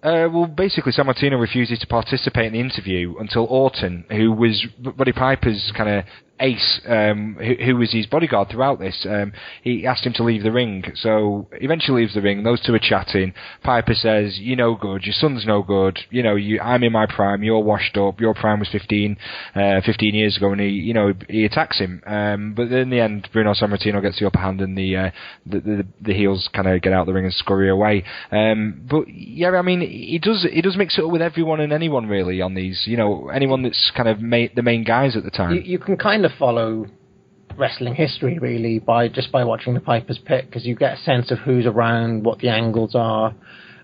Well, basically, Sammartino refuses to participate in the interview until Orton, who was Roddy Piper's kind of ace, who was his bodyguard throughout this, he asked him to leave the ring. So eventually leaves the ring. Those two are chatting. Piper says, "You're no good. Your son's no good. I'm in my prime. You're washed up. Your prime was 15 years ago." And he attacks him. But in the end, Bruno Sammartino gets the upper hand, and the heels kind of get out the ring and scurry away. But yeah, I mean, he does mix it up with everyone and anyone really on these. Anyone that's kind of the main guys at the time. You can kind of follow wrestling history really by watching the Piper's Pit, because you get a sense of who's around, what the angles are,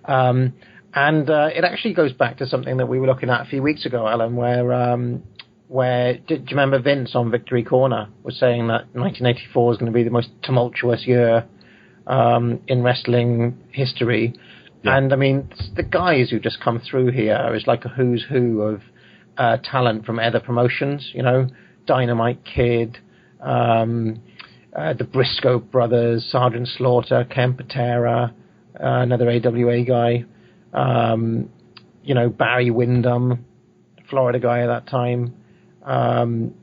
and it actually goes back to something that we were looking at a few weeks ago, Alan, where do you remember Vince on Victory Corner was saying that 1984 is going to be the most tumultuous year in wrestling history. Yeah. And I mean, the guys who just come through here is like a who's who of talent from other promotions, Dynamite Kid, the Briscoe brothers, Sergeant Slaughter, Ken Patera, another AWA guy, Barry Windham, Florida guy at that time,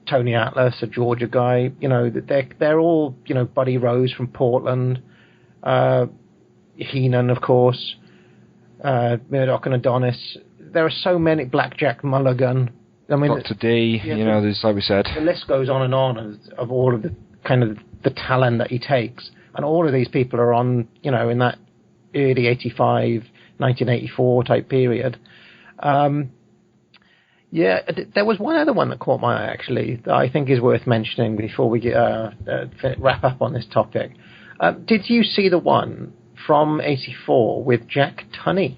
Tony Atlas, a Georgia guy. They're all, Buddy Rose from Portland, Heenan, of course, Murdoch and Adonis. There are so many. Blackjack Mulligan. I mean, Dr. D, there's, like we said. The list goes on and on of all of the kind of the talent that he takes. And all of these people are on, in that early 85, 1984 type period. There was one other one that caught my eye, actually, that I think is worth mentioning before we get wrap up on this topic. Did you see the one from 84 with Jack Tunney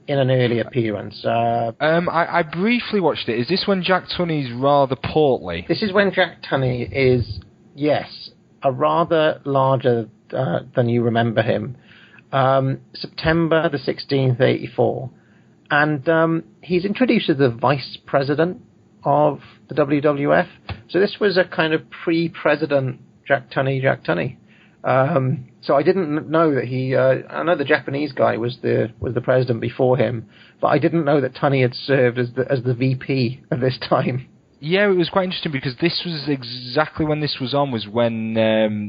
in an early appearance? I briefly watched it. Is this when Jack Tunney's rather portly? This is when Jack Tunney is, yes, a rather larger than you remember him. September the 16th, 84. And he's introduced as the vice president of the WWF. So this was a kind of pre-president Jack Tunney. So I didn't know that I know the Japanese guy was the president before him, but I didn't know that Tunney had served as the VP at this time. Yeah, it was quite interesting because this was exactly when this was on, was when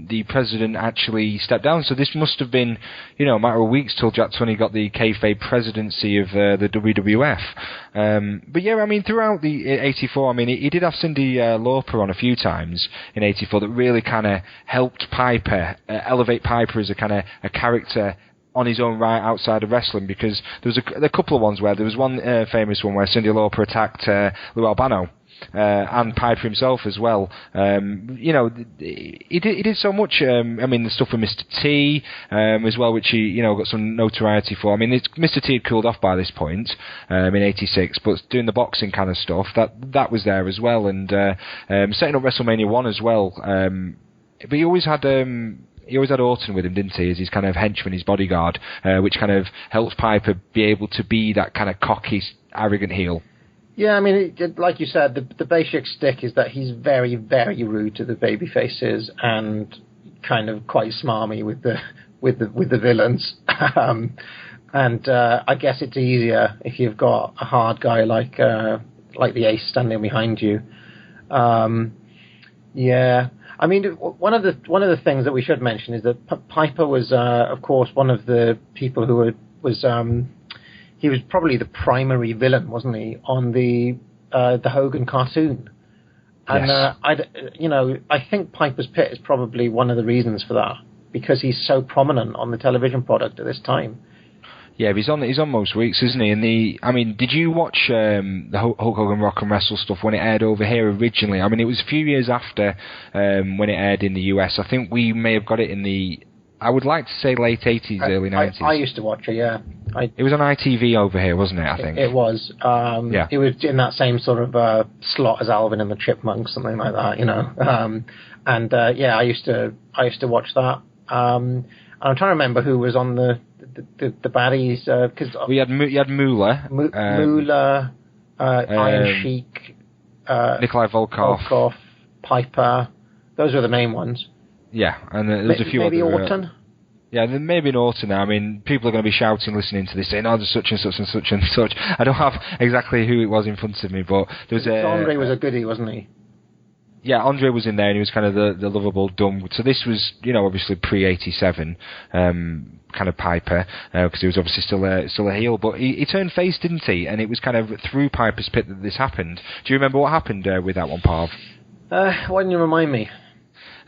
the president actually stepped down. So this must have been, a matter of weeks till Jack Tunney got the Kayfabe presidency of the WWF. But yeah, I mean, throughout the 84, I mean, he did have Cyndi Lauper on a few times in 84 that really kind of helped Piper, elevate Piper as a kind of a character on his own right outside of wrestling, because there was a couple of ones where there was one famous one where Cyndi Lauper attacked Lou Albano. And Piper himself as well. He did so much. I mean, the stuff with Mr. T as well, which he got some notoriety for. I mean, Mr. T had cooled off by this point in '86, but doing the boxing kind of stuff that was there as well, and setting up WrestleMania 1 as well. But he always had. He always had Orton with him, didn't he, as his kind of henchman, his bodyguard, which kind of helps Piper be able to be that kind of cocky, arrogant heel. Yeah, I mean, like you said, the basic stick is that he's very, very rude to the baby faces and kind of quite smarmy with the villains. And I guess it's easier if you've got a hard guy like the Ace standing behind you. Yeah, I mean, one of the things that we should mention is that Piper was, of course, one of the people who was. He was probably the primary villain, wasn't he, on the Hogan cartoon? And yes. I think Piper's Pit is probably one of the reasons for that, because he's so prominent on the television product at this time. Yeah, he's on most weeks, isn't he? And did you watch the Hulk Hogan Rock and Wrestle stuff when it aired over here originally? I mean, it was a few years after when it aired in the US. I think we may have got it in the, I would like to say, late 80s, early 90s. I used to watch it, yeah. It was on ITV over here, wasn't it, I think? It was. Yeah. It was in that same sort of slot as Alvin and the Chipmunks, something like that, I used to watch that. And I'm trying to remember who was on the baddies. Cause we had Moolah. Moolah, Iron Sheik. Nikolai Volkov. Piper. Those were the main ones. Yeah, and there's a few maybe other... Orton? Yeah, there may be an Orton now. I mean, people are going to be shouting, listening to this, saying, there's such and such and such and such. I don't have exactly who it was in front of me, but there was Andre was a goodie, wasn't he? Yeah, Andre was in there, and he was kind of the lovable dumb. So this was, obviously pre-87, kind of Piper, because he was obviously still a heel. But he turned face, didn't he? And it was kind of through Piper's Pit that this happened. Do you remember what happened with that one, Parv? Why didn't you remind me?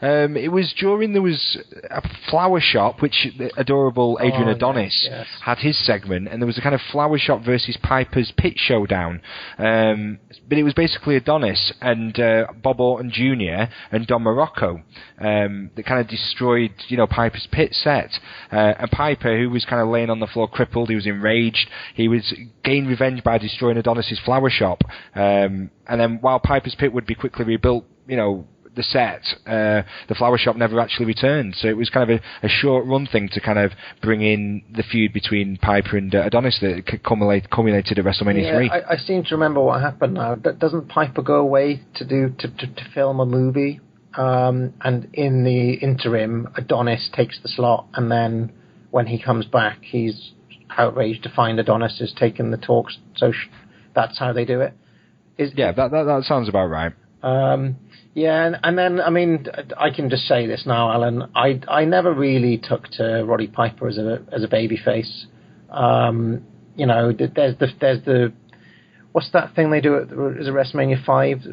It was during, there was a flower shop, which the adorable Adrian Adonis had his segment, and there was a kind of flower shop versus Piper's Pit showdown. But it was basically Adonis and Bob Orton Jr. and Don Morocco that kind of destroyed, Piper's Pit set. And Piper, who was kind of laying on the floor crippled, he was enraged, he was gained revenge by destroying Adonis's flower shop. And then while Piper's Pit would be quickly rebuilt, the set, the flower shop never actually returned. So it was kind of a short-run thing to kind of bring in the feud between Piper and Adonis that culminated at WrestleMania 3. I seem to remember what happened now. Doesn't Piper go away to film a movie? And in the interim, Adonis takes the slot, and then when he comes back, he's outraged to find Adonis has taken the talks. So that's how they do it. That sounds about right. Yeah, and then, I mean, I can just say this now, Alan. I never really took to Roddy Piper as a babyface. There's the what's that thing they do at WrestleMania 5?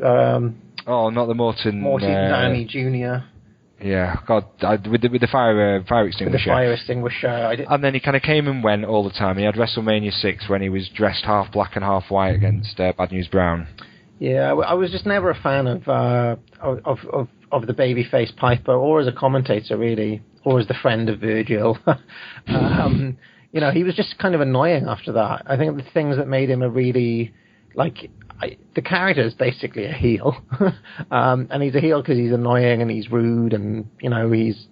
Not the Morton Downey Jr. Yeah, God, with the fire extinguisher. With the fire extinguisher. And then he kind of came and went all the time. He had WrestleMania 6 when he was dressed half black and half white against Bad News Brown. Yeah, I was just never a fan of the babyface Piper, or as a commentator really, or as the friend of Virgil. He was just kind of annoying after that. I think the things that made him a really the character is basically a heel, and he's a heel because he's annoying and he's rude and he's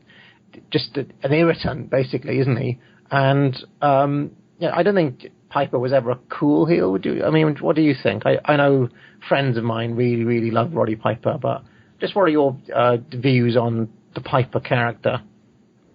just an irritant basically, isn't he? And I don't think Piper was ever a cool heel, would you? I mean, what do you think? I know friends of mine really, really love Roddy Piper, but just what are your views on the Piper character?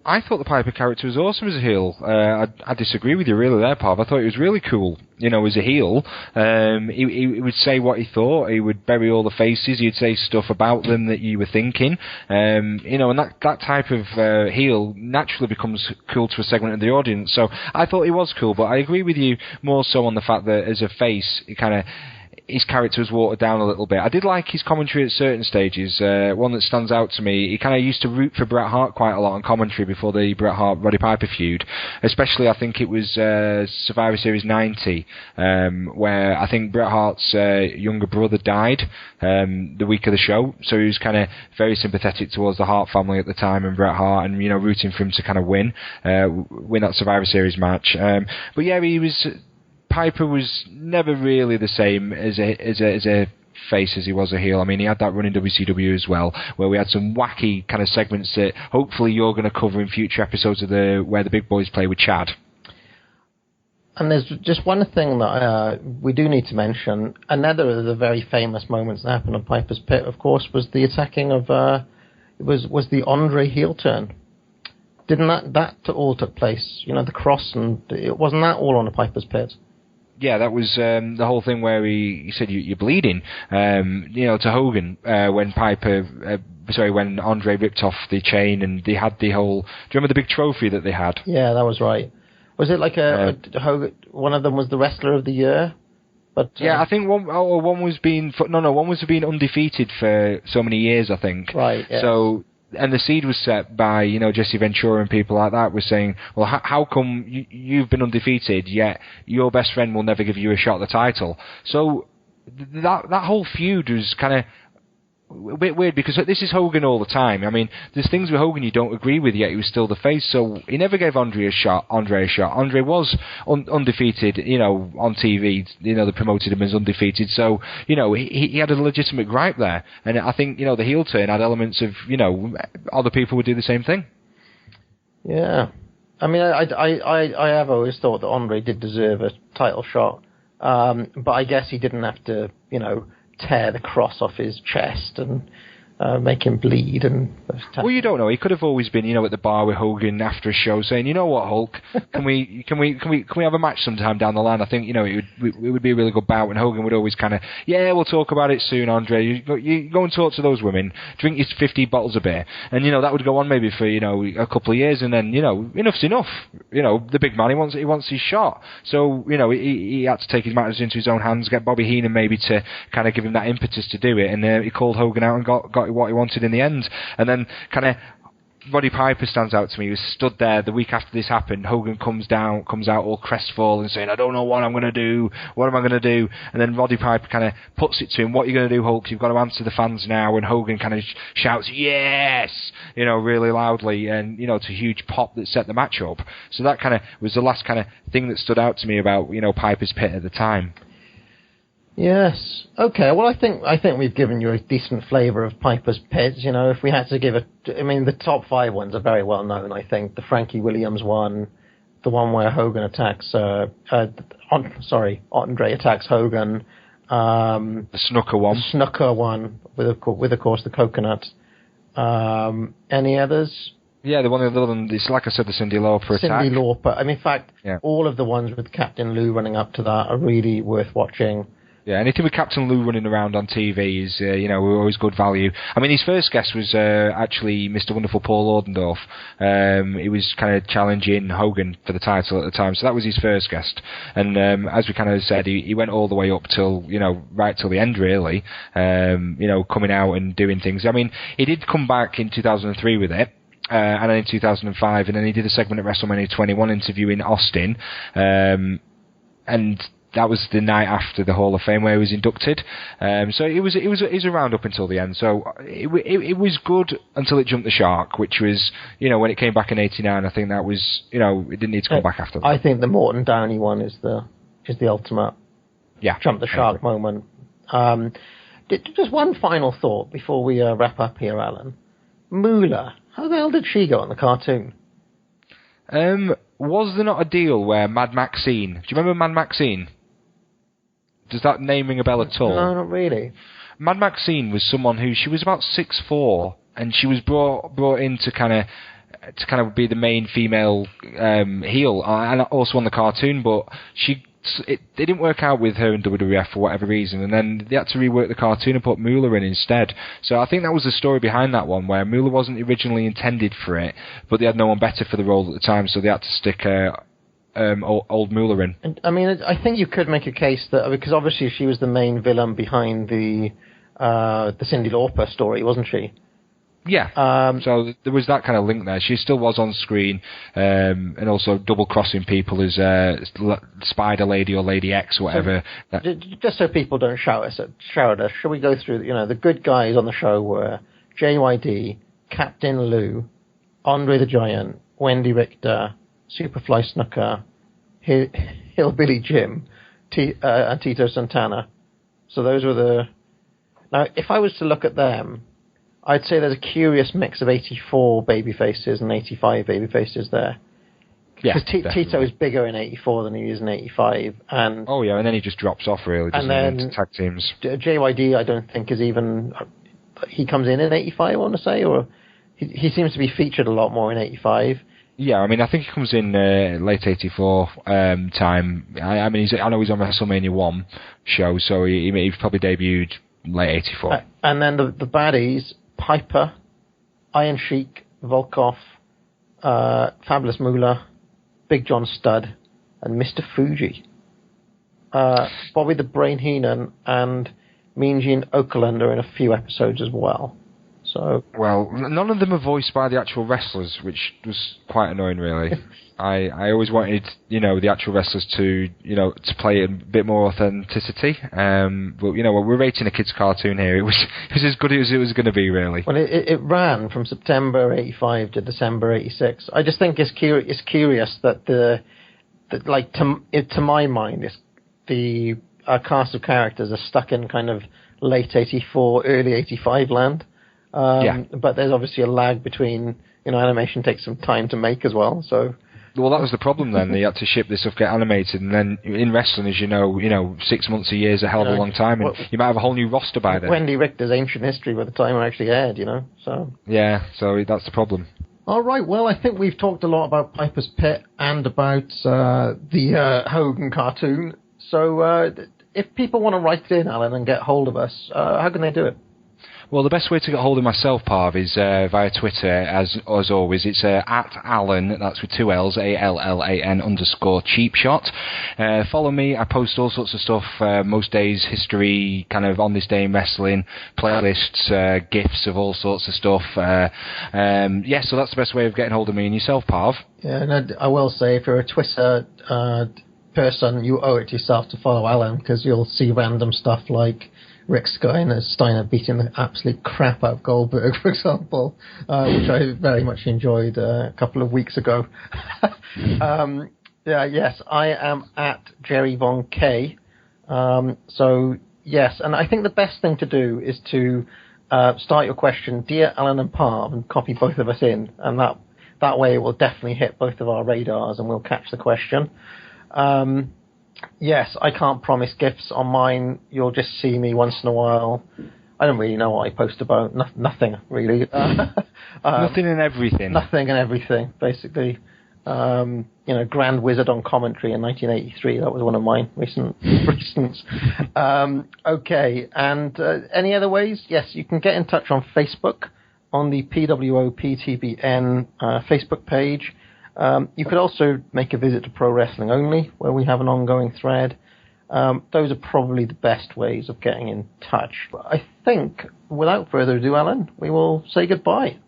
I thought the Piper character was awesome as a heel. I disagree with you really there, Parv. I thought he was really cool. As a heel, he would say what he thought. He would bury all the faces. He'd say stuff about them that you were thinking. And that type of heel naturally becomes cool to a segment of the audience. So I thought he was cool, but I agree with you more so on the fact that as a face, his character was watered down a little bit. I did like his commentary at certain stages. One that stands out to me, he kind of used to root for Bret Hart quite a lot on commentary before the Bret Hart-Roddy Piper feud. Especially, I think it was Survivor Series 90, where I think Bret Hart's younger brother died the week of the show. So he was kind of very sympathetic towards the Hart family at the time and Bret Hart, and rooting for him to kind of win that Survivor Series match. But yeah, Piper was never really the same as a face as he was a heel. I mean, he had that run in WCW as well, where we had some wacky kind of segments that hopefully you're going to cover in future episodes of where the big boys play with Chad. And there's just one thing that we do need to mention. Another of the very famous moments that happened on Piper's Pit, of course, was the attacking of was the Andre heel turn. Didn't that all took place? The cross, and it wasn't that all on the Piper's Pit. Yeah, that was the whole thing where he said you're bleeding, to Hogan when when Andre ripped off the chain and they had the whole. Do you remember the big trophy that they had? Yeah, that was right. Was it like Hogan? One of them was the Wrestler of the Year. But yeah, I think one was being undefeated for so many years. I think. Right. Yes. So. And the seed was set by, Jesse Ventura and people like that were saying, well, how come you've been undefeated, yet your best friend will never give you a shot at the title? So that whole feud was kind of a bit weird, because this is Hogan all the time. I mean, there's things with Hogan you don't agree with, yet he was still the face, so he never gave Andre a shot. Andre was undefeated, on TV, they promoted him as undefeated, so, he had a legitimate gripe there, and I think, the heel turn had elements of, other people would do the same thing. Yeah. I mean, I have always thought that Andre did deserve a title shot, but I guess he didn't have to, tear the cross off his chest and make him bleed. Well, you don't know. He could have always been, at the bar with Hogan after a show, saying, "You know what, Hulk? Can we have a match sometime down the line? I think it would be a really good bout." And Hogan would always kind of, "Yeah, we'll talk about it soon, Andre. You go and talk to those women, drink your 50 bottles of beer," and that would go on maybe for a couple of years, and then enough's enough. The big man, he wants his shot. So he had to take his matters into his own hands, get Bobby Heenan maybe to kind of give him that impetus to do it, and he called Hogan out and got what he wanted in the end. And then kind of Roddy Piper stands out to me. He was stood there the week after this happened. Hogan comes out all crestfallen, saying, "I don't know what I'm going to do. What am I going to do?" And then Roddy Piper kind of puts it to him, "What are you going to do, Hulk? You've got to answer the fans now." And Hogan kind of shouts, "Yes!" really loudly, and to a huge pop that set the match up. So that kind of was the last kind of thing that stood out to me about Piper's Pit at the time. Yes. Okay. Well, I think we've given you a decent flavour of Piper's Pit. If we had to give the top 5 ones are very well known. I think the Frankie Williams one, the one where Hogan attacks, Andre attacks Hogan. The Snooker one. The Snooker one with of course the coconut. Any others? Yeah, the one other than it's like I said, the Cyndi Lauper attack. Cyndi Lauper. In fact, all of the ones with Captain Lou running up to that are really worth watching. Yeah, anything with Captain Lou running around on TV is, always good value. I mean, his first guest was actually Mr. Wonderful Paul Ordendorff. He was kind of challenging Hogan for the title at the time, so that was his first guest. And as we kind of said, he went all the way up till, right till the end, really, coming out and doing things. I mean, he did come back in 2003 with it. And then in 2005, and then he did a segment at WrestleMania 21 interviewing Austin, and that was the night after the Hall of Fame where he was inducted. So it was around up until the end. So it was good until it jumped the shark, which was, when it came back in '89. I think that was, it didn't need to come back after that. I think the Morton Downey one is the ultimate jump the shark moment. Just one final thought before we wrap up here, Alan. Moolah, how the hell did she go on the cartoon? Was there not a deal where Mad Maxine? Do you remember Mad Maxine? Does that name ring a bell at all? No, not really. Mad Maxine was someone who, she was about 6'4", and she was brought in to kind of to kind of be the main female heel, and also on the cartoon, but it didn't work out with her in WWF for whatever reason, and then they had to rework the cartoon and put Moolah in instead. So I think that was the story behind that one, where Moolah wasn't originally intended for it, but they had no one better for the role at the time, so they had to stick old Moolah in. And, I mean, I think you could make a case that, because obviously she was the main villain behind the Cyndi Lauper story, wasn't she? Yeah, so there was that kind of link there. She still was on screen, and also double-crossing people as Spider Lady or Lady X or whatever. So, just so people don't shout at us, shall we go through, the good guys on the show were JYD, Captain Lou, Andre the Giant, Wendy Richter, Superfly Snuka, Hillbilly Jim, and Tito Santana. So those were the... Now, if I was to look at them, I'd say there's a curious mix of 84 babyfaces and 85 babyfaces there. Yeah, because Tito is bigger in 84 than he is in 85. And oh, yeah, and then he just drops off, really, doesn't he, into tag teams. JYD, I don't think, is even... He comes in 85, I want to say, or... He seems to be featured a lot more in 85. Yeah, I mean, I think he comes in late 84 time. I know he's on WrestleMania 1 show, so he probably debuted late 84. And then the baddies... Piper, Iron Sheik, Volkov, Fabulous Moolah, Big John Studd, and Mr. Fuji. Bobby the Brain Heenan and Mean Gene Okerlund are in a few episodes as well. So, well, none of them are voiced by the actual wrestlers, which was quite annoying, really. I always wanted, the actual wrestlers to play a bit more authenticity. But we're rating a kid's cartoon here. It was as good as it was going to be, really. Well, it ran from September 85 to December 86. I just think it's curious that to my mind, the cast of characters are stuck in kind of late 84, early 85 land. But there's obviously a lag between, animation takes some time to make as well, so... Well, that was the problem then. They had to ship this stuff, get animated, and then in wrestling, as you know, 6 months, a year is a hell of a long time, and you might have a whole new roster by then. Wendy Richter's ancient history by the time it actually aired, so... Yeah, so that's the problem. All right, well, I think we've talked a lot about Piper's Pit and about the Hogan cartoon, so if people want to write in, Alan, and get hold of us, how can they do it? Well, the best way to get hold of myself, Parv, is via Twitter, as always. It's at Allan, that's with 2 L's, ALLAN_cheapshot. Follow me. I post all sorts of stuff, most days, history, kind of on this day in wrestling, playlists, GIFs of all sorts of stuff. So that's the best way of getting hold of me and yourself, Parv. Yeah, and I will say, if you're a Twitter person, you owe it to yourself to follow Alan, because you'll see random stuff like Rick Steiner beating the absolute crap out of Goldberg, for example, which I very much enjoyed a couple of weeks ago. Yes, I am at Jerry Von K. So, yes, and I think the best thing to do is to start your question, Dear Allan and Parv, and copy both of us in, and that way it will definitely hit both of our radars and we'll catch the question. Yes, I can't promise GIFs on mine. You'll just see me once in a while. I don't really know what I post about. Nothing, really. Nothing and everything. Nothing and everything, basically. Grand Wizard on commentary in 1983. That was one of my recent. Okay, and any other ways? Yes, you can get in touch on Facebook, on the PWOPTBN Facebook page. You could also make a visit to Pro Wrestling Only, where we have an ongoing thread. Those are probably the best ways of getting in touch. I think, without further ado, Alan, we will say goodbye.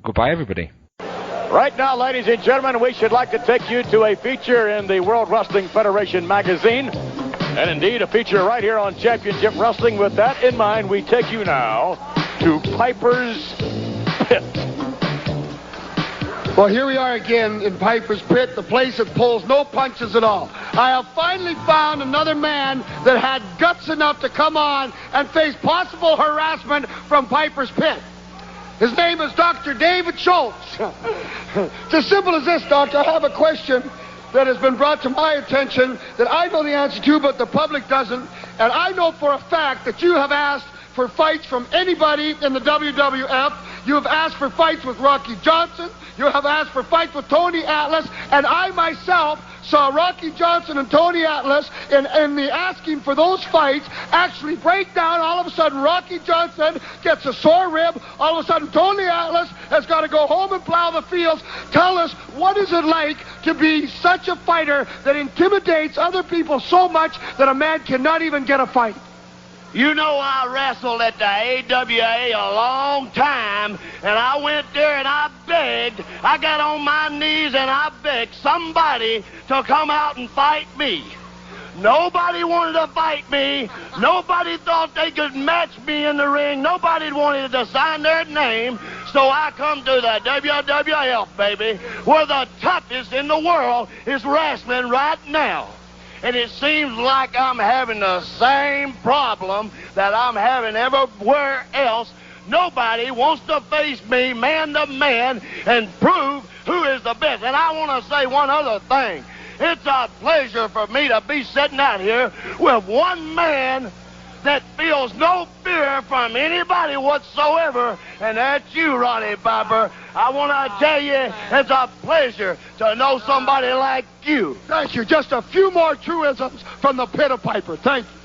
Goodbye, everybody. Right now, ladies and gentlemen, we should like to take you to a feature in the World Wrestling Federation magazine, and indeed a feature right here on Championship Wrestling. With that in mind, we take you now to Piper's Pit. Well, here we are again in Piper's Pit, the place that pulls no punches at all. I have finally found another man that had guts enough to come on and face possible harassment from Piper's Pit. His name is Dr. David Schultz. It's as simple as this, Doctor. I have a question that has been brought to my attention that I know the answer to, but the public doesn't. And I know for a fact that you have asked for fights from anybody in the WWF, You have asked for fights with Rocky Johnson. You have asked for fights with Tony Atlas. And I myself saw Rocky Johnson and Tony Atlas in the asking for those fights actually break down. All of a sudden, Rocky Johnson gets a sore rib. All of a sudden, Tony Atlas has got to go home and plow the fields. Tell us, what is it like to be such a fighter that intimidates other people so much that a man cannot even get a fight? You know, I wrestled at the AWA a long time, and I went there and I begged. I got on my knees and I begged somebody to come out and fight me. Nobody wanted to fight me. Nobody thought they could match me in the ring. Nobody wanted to sign their name. So I come to the WWF, baby, where the toughest in the world is wrestling right now. And it seems like I'm having the same problem that I'm having everywhere else. Nobody wants to face me man to man and prove who is the best. And I want to say one other thing. It's a pleasure for me to be sitting out here with one man that feels no fear from anybody whatsoever, and that's you, Ronnie Piper. I want to tell you, it's a pleasure to know somebody like you. Thank you. Just a few more truisms from the pit of Piper. Thank you.